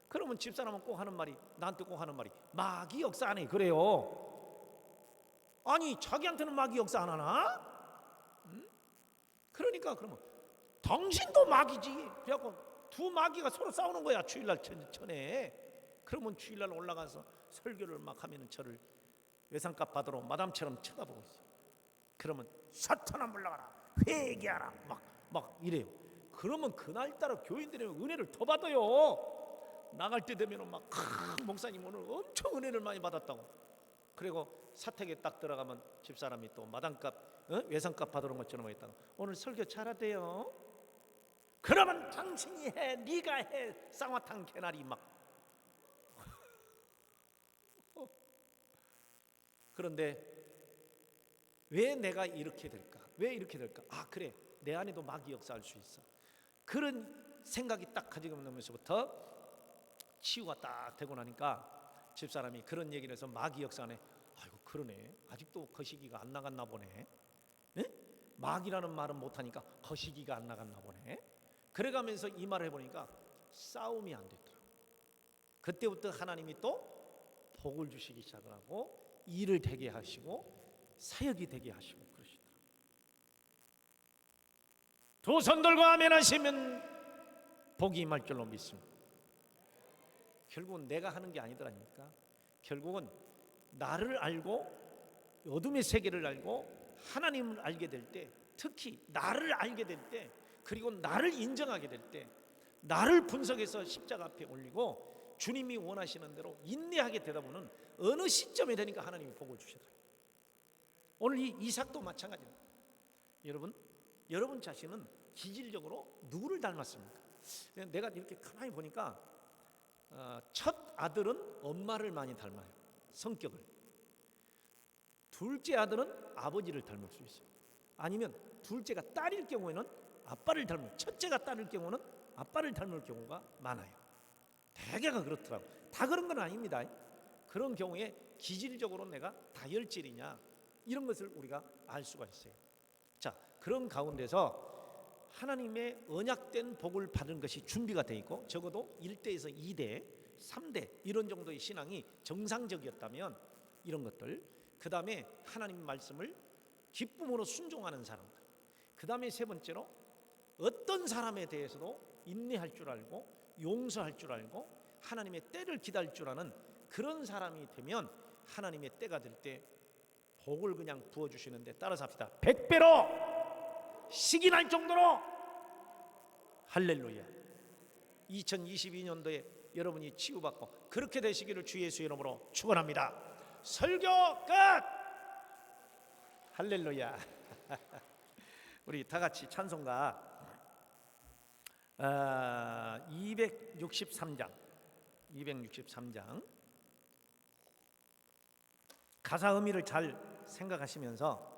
그러면 집사람은 꼭 하는 말이, 나한테 꼭 하는 말이, 마귀 역사 안 해. 그래요. 아니 자기한테는 마귀 역사 안 하나? 그러니까 그러면 당신도 마귀지. 그래갖고 두 마귀가 서로 싸우는 거야. 주일날 전에. 그러면 주일날 올라가서 설교를 막 하면 저를 외상값 받으러 마담처럼 쳐다보고 있어. 그러면 사탄아 물러가라, 회개하라, 막 이래요. 그러면 그날따라 교인들이 은혜를 더 받아요. 나갈 때 되면 막 목사님 오늘 엄청 은혜를 많이 받았다고. 그리고 사택에 딱 들어가면 집사람이 또 마담값, 외상값 받으러 온 것처럼 했다고. 오늘 설교 잘하대요. 그러면 당신이 해, 네가 해, 쌍화탕 개나리 막. 그런데 왜 내가 이렇게 될까? 왜 이렇게 될까? 아 그래, 내 안에도 마귀 역사할 수 있어. 그런 생각이 딱 가지고 나면서부터 치유가 딱 되고 나니까 집사람이 그런 얘기를 해서 마귀 역사네. 아이고 그러네, 아직도 거시기가 안 나갔나 보네. 네? 마귀라는 말은 못하니까 거시기가 안 나갔나 보네. 그래가면서 이 말을 해보니까 싸움이 안 되더라고. 그때부터 하나님이 또 복을 주시기 시작을 하고 일을 되게 하시고 사역이 되게 하시고 그러시더라고요. 두 손 들고 아멘 하시면 복이 임할 줄로 믿습니다. 결국은 내가 하는 게 아니더라니까. 결국은 나를 알고 어둠의 세계를 알고 하나님을 알게 될 때, 특히 나를 알게 될 때, 그리고 나를 인정하게 될 때, 나를 분석해서 십자가 앞에 올리고 주님이 원하시는 대로 인내하게 되다 보면 어느 시점에 되니까 하나님이 복을 주시더라고요. 오늘 이 이삭도 마찬가지입니다. 여러분 자신은 기질적으로 누구를 닮았습니까? 내가 이렇게 가만히 보니까 첫 아들은 엄마를 많이 닮아요. 성격을. 둘째 아들은 아버지를 닮을 수 있어요. 아니면 둘째가 딸일 경우에는 아빠를 닮을, 첫째가 딸일 경우는 아빠를 닮을 경우가 많아요. 대개가 그렇더라고요. 다 그런 건 아닙니다. 그런 경우에 기질적으로 내가 다혈질이냐 이런 것을 우리가 알 수가 있어요. 자, 그런 가운데서 하나님의 언약된 복을 받은 것이 준비가 되어 있고 적어도 1대에서 2대, 3대 이런 정도의 신앙이 정상적이었다면 이런 것들, 그 다음에 하나님 말씀을 기쁨으로 순종하는 사람들, 그 다음에 세 번째로 어떤 사람에 대해서도 인내할 줄 알고 용서할 줄 알고 하나님의 때를 기다릴 줄 아는 그런 사람이 되면 하나님의 때가 될 때 복을 그냥 부어주시는데 따라서 합시다. 100배로 식이 날 정도로. 할렐루야. 2022년도에 여러분이 치유받고 그렇게 되시기를 주 예수 이름으로 축원합니다. 설교 끝. 할렐루야. 우리 다 같이 찬송가 263장 가사 의미를 잘 생각하시면서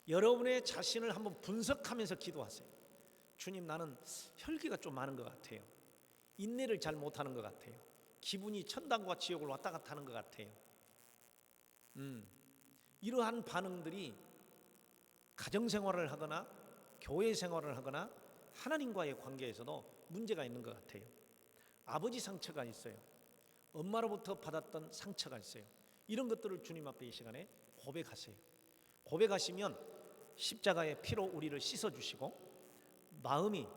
여러분의 자신을 한번 분석하면서 기도하세요. 주님, 나는 혈기가 좀 많은 것 같아요. 인내를 잘 못하는 것 같아요. 기분이 천당과 지옥을 왔다 갔다 하는 것 같아요. 이러한 반응들이 가정생활을 하거나 교회 생활을 하거나 하나님과의 관계에서도 문제가 있는 것 같아요. 아버지 상처가 있어요. 엄마로부터 받았던 상처가 있어요. 이런 것들을 주님 앞에 이 시간에 고백하세요. 고백하시면 십자가의 피로 우리를 씻어주시고 마음이,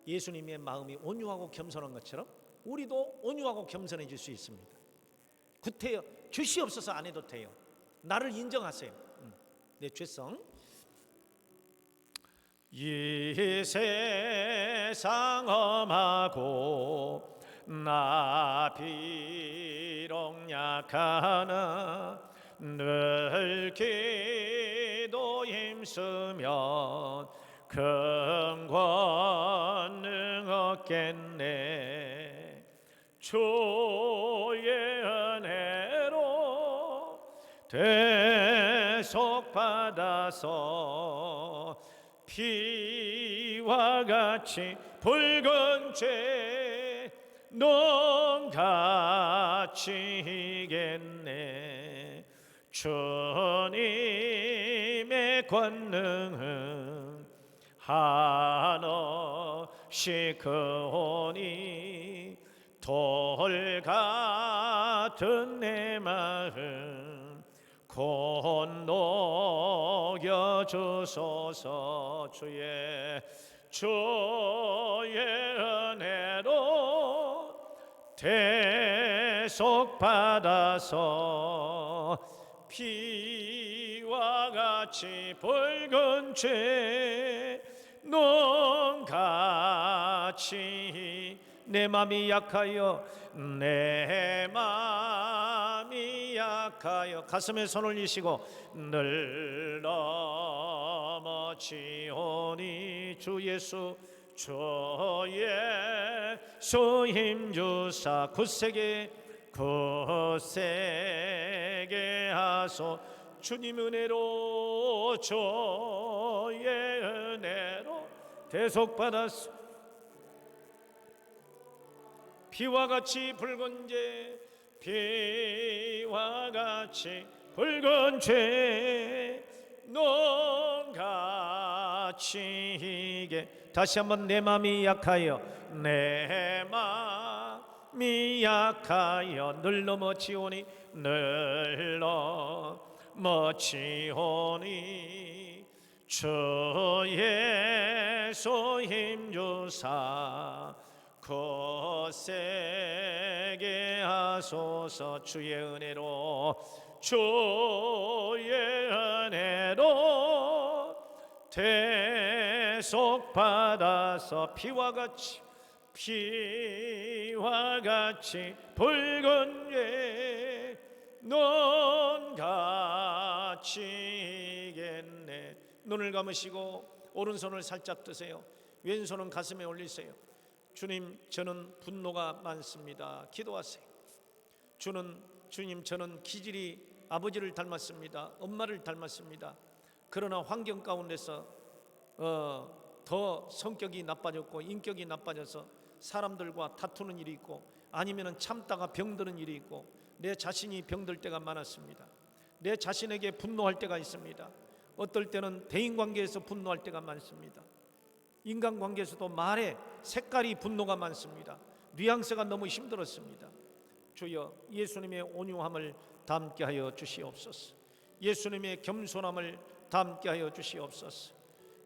예수님의 마음이 온유하고 겸손한 것처럼 우리도 온유하고 겸손해질 수 있습니다. 구태여 주시옵소서 안 해도 돼요. 나를 인정하세요. 내 죄성. 이 세상 험하고 나 비록 약하나 늘 기도 힘쓰면 큰 권능 얻겠네. 주의 은혜로 대속받아서 피와 같이 붉은 죄 농같이겠네. 주님의 권능은 한없이 크오니 돌 같은 내 마음 곧 녹여주소서. 주의 은혜로 대속받아서 피와 같이 붉은 죄 농같이 내 맘이 약하여 내 맘이 약하여 가슴에 손을 올리시고 늘 넘어지오니 주 예수 힘주사 굳세게 하소. 주님 은혜로 주의 은혜로 대속받았소. 피와 같이 붉은 죄 피와 같이 붉은 죄 농같이게 다시 한번 내 맘이 약하여 내 맘이 약하여 늘 넘어지오니 늘 넘어지오니 주 예수 힘주사 굳세게 하소서. 주의 은혜로 대속받아서 피와 같이 붉은 죄 농같이겠네. 눈을 감으시고 오른손을 살짝 드세요. 왼손은 가슴에 올리세요. 주님, 저는 분노가 많습니다. 기도하세요. 주님, 저는 기질이 아버지를 닮았습니다. 엄마를 닮았습니다. 그러나 환경 가운데서 더 성격이 나빠졌고 인격이 나빠져서 사람들과 다투는 일이 있고 아니면 참다가 병드는 일이 있고 내 자신이 병들 때가 많았습니다. 내 자신에게 분노할 때가 있습니다. 어떨 때는 대인관계에서 분노할 때가 많습니다. 인간관계에서도 말에 색깔이 분노가 많습니다. 뉘앙스가 너무 힘들었습니다. 주여, 예수님의 온유함을 담게 하여 주시옵소서. 예수님의 겸손함을 담게 하여 주시옵소서.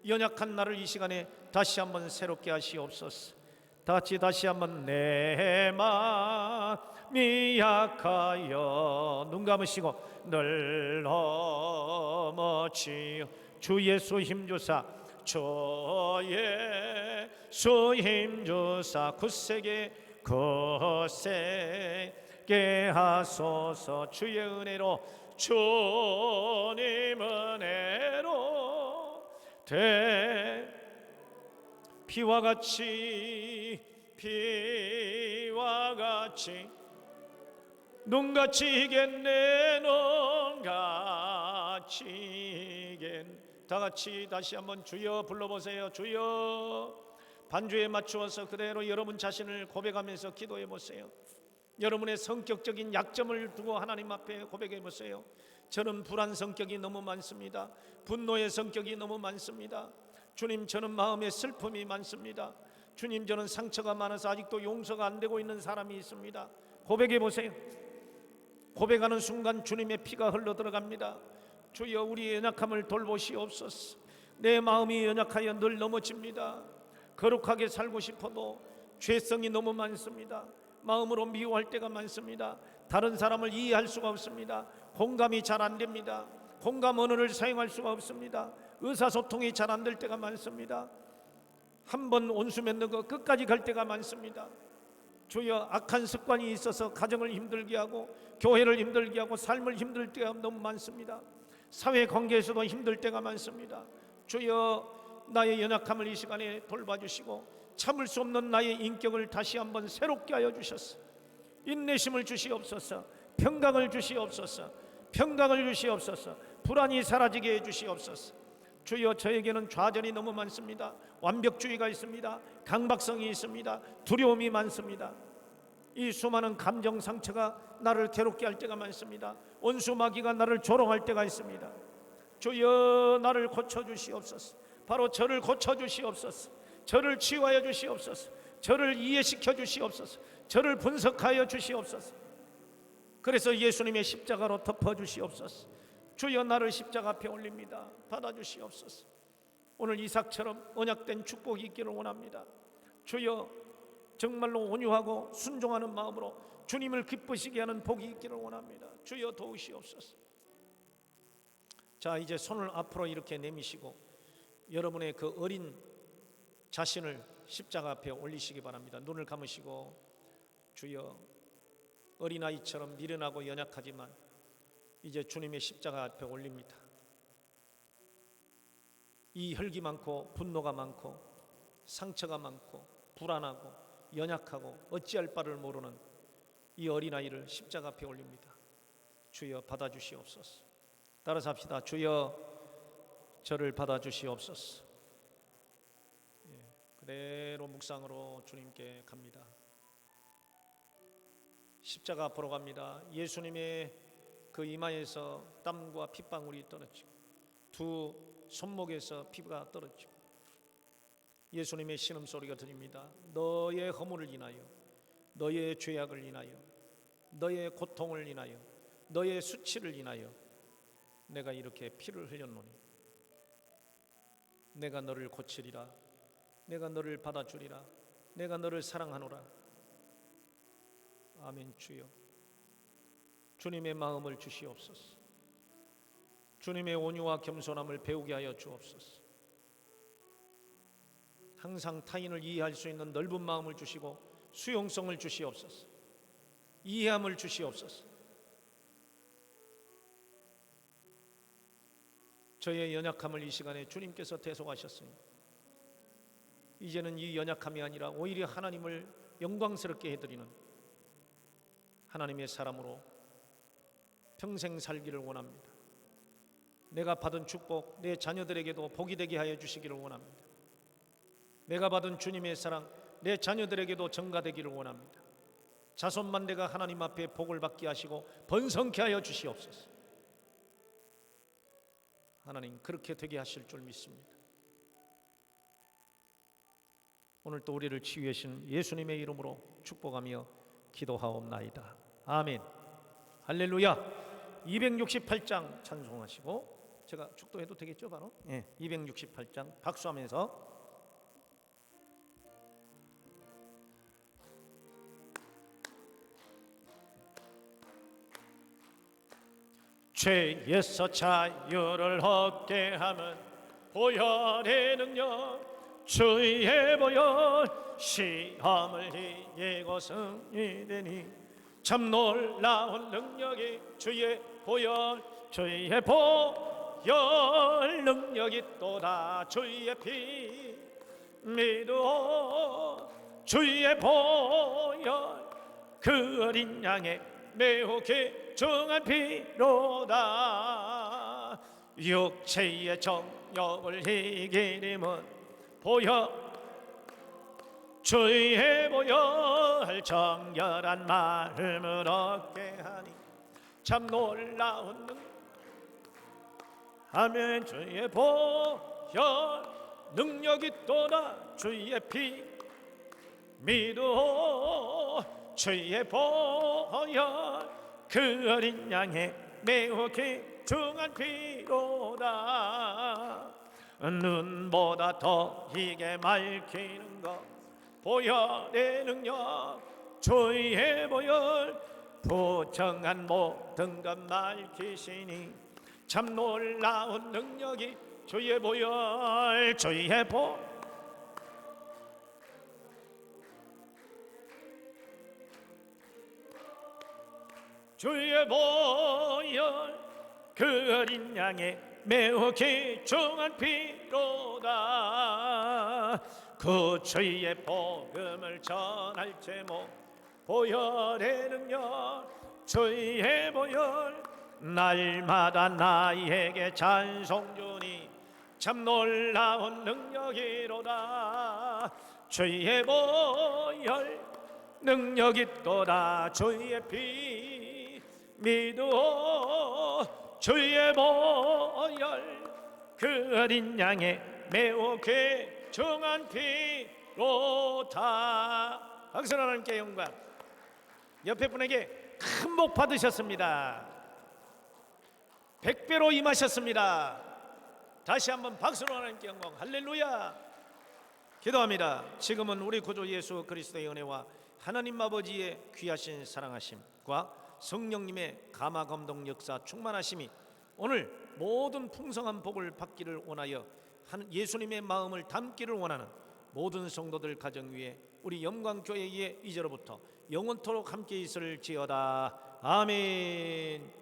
연약한 나를 이 시간에 다시 한번 새롭게 하시옵소서. 다시 한번 내 마음이 약하여 눈 감으시고 늘 넘어지어 주 예수 힘주사 예수 힘주사 굳세게 하소서. 주의 은혜로 주님 은혜로 피와 같이 눈같이 이겠네. 눈같이 이겠네. 다같이 다시 한번 주여 불러보세요. 주여. 반주에 맞추어서 그대로 여러분 자신을 고백하면서 기도해 보세요. 여러분의 성격적인 약점을 두고 하나님 앞에 고백해 보세요. 저는 불안 성격이 너무 많습니다. 분노의 성격이 너무 많습니다. 주님, 저는 마음에 슬픔이 많습니다. 주님, 저는 상처가 많아서 아직도 용서가 안 되고 있는 사람이 있습니다. 고백해 보세요. 고백하는 순간 주님의 피가 흘러 들어갑니다. 주여, 우리의 연약함을 돌보시옵소서. 내 마음이 연약하여 늘 넘어집니다. 거룩하게 살고 싶어도 죄성이 너무 많습니다. 마음으로 미워할 때가 많습니다. 다른 사람을 이해할 수가 없습니다. 공감이 잘 안 됩니다. 공감 언어를 사용할 수가 없습니다. 의사소통이 잘 안 될 때가 많습니다. 한번 온수 맺는 거 끝까지 갈 때가 많습니다. 주여, 악한 습관이 있어서 가정을 힘들게 하고 교회를 힘들게 하고 삶을 힘들 때가 너무 많습니다. 사회관계에서도 힘들 때가 많습니다. 주여, 나의 연약함을 이 시간에 돌봐주시고 참을 수 없는 나의 인격을 다시 한번 새롭게 하여 주셨어. 인내심을 주시옵소서. 평강을 주시옵소서. 불안이 사라지게 해 주시옵소서. 주여, 저에게는 좌절이 너무 많습니다. 완벽주의가 있습니다. 강박성이 있습니다. 두려움이 많습니다. 이 수많은 감정 상처가 나를 괴롭게 할 때가 많습니다. 원수 마귀가 나를 조롱할 때가 있습니다. 주여, 나를 고쳐주시옵소서. 바로 저를 고쳐주시옵소서. 저를 치유하여 주시옵소서. 저를 이해시켜 주시옵소서. 저를 분석하여 주시옵소서. 그래서 예수님의 십자가로 덮어주시옵소서. 주여, 나를 십자가 앞에 올립니다. 받아주시옵소서. 오늘 이삭처럼 언약된 축복이 있기를 원합니다. 주여, 정말로 온유하고 순종하는 마음으로 주님을 기쁘시게 하는 복이 있기를 원합니다. 주여, 도우시옵소서. 자, 이제 손을 앞으로 이렇게 내미시고 여러분의 그 어린 자신을 십자가 앞에 올리시기 바랍니다. 눈을 감으시고, 주여, 어린아이처럼 미련하고 연약하지만 이제 주님의 십자가 앞에 올립니다. 이 혈기 많고 분노가 많고 상처가 많고 불안하고 연약하고 어찌할 바를 모르는 이 어린아이를 십자가 앞에 올립니다. 주여, 받아주시옵소서. 따라서 합시다. 주여, 저를 받아주시옵소서. 그대로 묵상으로 주님께 갑니다. 십자가 앞으로 갑니다. 예수님의 그 이마에서 땀과 핏방울이 떨어지고 두 손목에서 피가 떨어지고 예수님의 신음소리가 들립니다. 너의 허물을 인하여, 너의 죄악을 인하여, 너의 고통을 인하여, 너의 수치를 인하여 내가 이렇게 피를 흘렸노니 내가 너를 고치리라. 내가 너를 받아주리라. 내가 너를 사랑하노라. 아멘. 주여, 주님의 마음을 주시옵소서. 주님의 온유와 겸손함을 배우게 하여 주옵소서. 항상 타인을 이해할 수 있는 넓은 마음을 주시고 수용성을 주시옵소서. 이해함을 주시옵소서. 저의 연약함을 이 시간에 주님께서 대속하셨으니 이제는 이 연약함이 아니라 오히려 하나님을 영광스럽게 해드리는 하나님의 사람으로 평생 살기를 원합니다. 내가 받은 축복 내 자녀들에게도 복이 되게 하여 주시기를 원합니다. 내가 받은 주님의 사랑 내 자녀들에게도 전가되기를 원합니다. 자손만대가 하나님 앞에 복을 받게 하시고 번성케 하여 주시옵소서. 하나님, 그렇게 되게 하실 줄 믿습니다. 오늘 또 우리를 치유해 주신 예수님의 이름으로 축복하며 기도하옵나이다. 아멘. 할렐루야. 268장 찬송하시고, 제가 축도해도 되겠죠? 바로 268장 박수하면서 죄에서 자유를 얻게 함은 보혈의 능력, 주의 보혈, 시험을 이기고 승리 되니 참 놀라운 능력이 주의 보혈, 주의 보혈 능력이 또다 주의 피 믿어 주의 보혈 그 어린 양의 매우 귀중한 피로다. 육체의 정욕을 이기림은 보혈, 주의 보혈 정결한 마음을 얻게 하니 참 놀라운 아멘. 주의 보혈 능력이 또다 주의 피 믿어 주의 보혈 그 어린 양의 매우 귀중한 피로다. 눈보다 더 이게 맑히는 것 보혈의 능력, 주의 보혈 부정한 모든 것 맑히시니 참 놀라운 능력이 주의 보혈, 주의 보혈 주의 보혈 그 어린 양의 매우 귀중한 피로다. 그 주의 복음을 전할 제목 보혈의 능력, 주의 보혈 날마다 나에게 찬송 주니 참 놀라운 능력이로다. 주의 보혈 능력이 있도다. 주의 피 믿어 주의 보혈 그 어린 양의 매우 귀중한 피로다. 박수로 하나님께 영광. 옆에 분에게 큰 복 받으셨습니다. 100배로 임하셨습니다. 다시 한번 박수로 하나님께 영광. 할렐루야. 기도합니다. 지금은 우리 구주 예수 그리스도의 은혜와 하나님 아버지의 귀하신 사랑하심과 성령님의 감화 감동 역사 충만하심이 오늘 모든 풍성한 복을 받기를 원하여 예수님의 마음을 담기를 원하는 모든 성도들 가정 위에 우리 영광교회의 이제로부터 영원토록 함께 있을지어다. 아멘.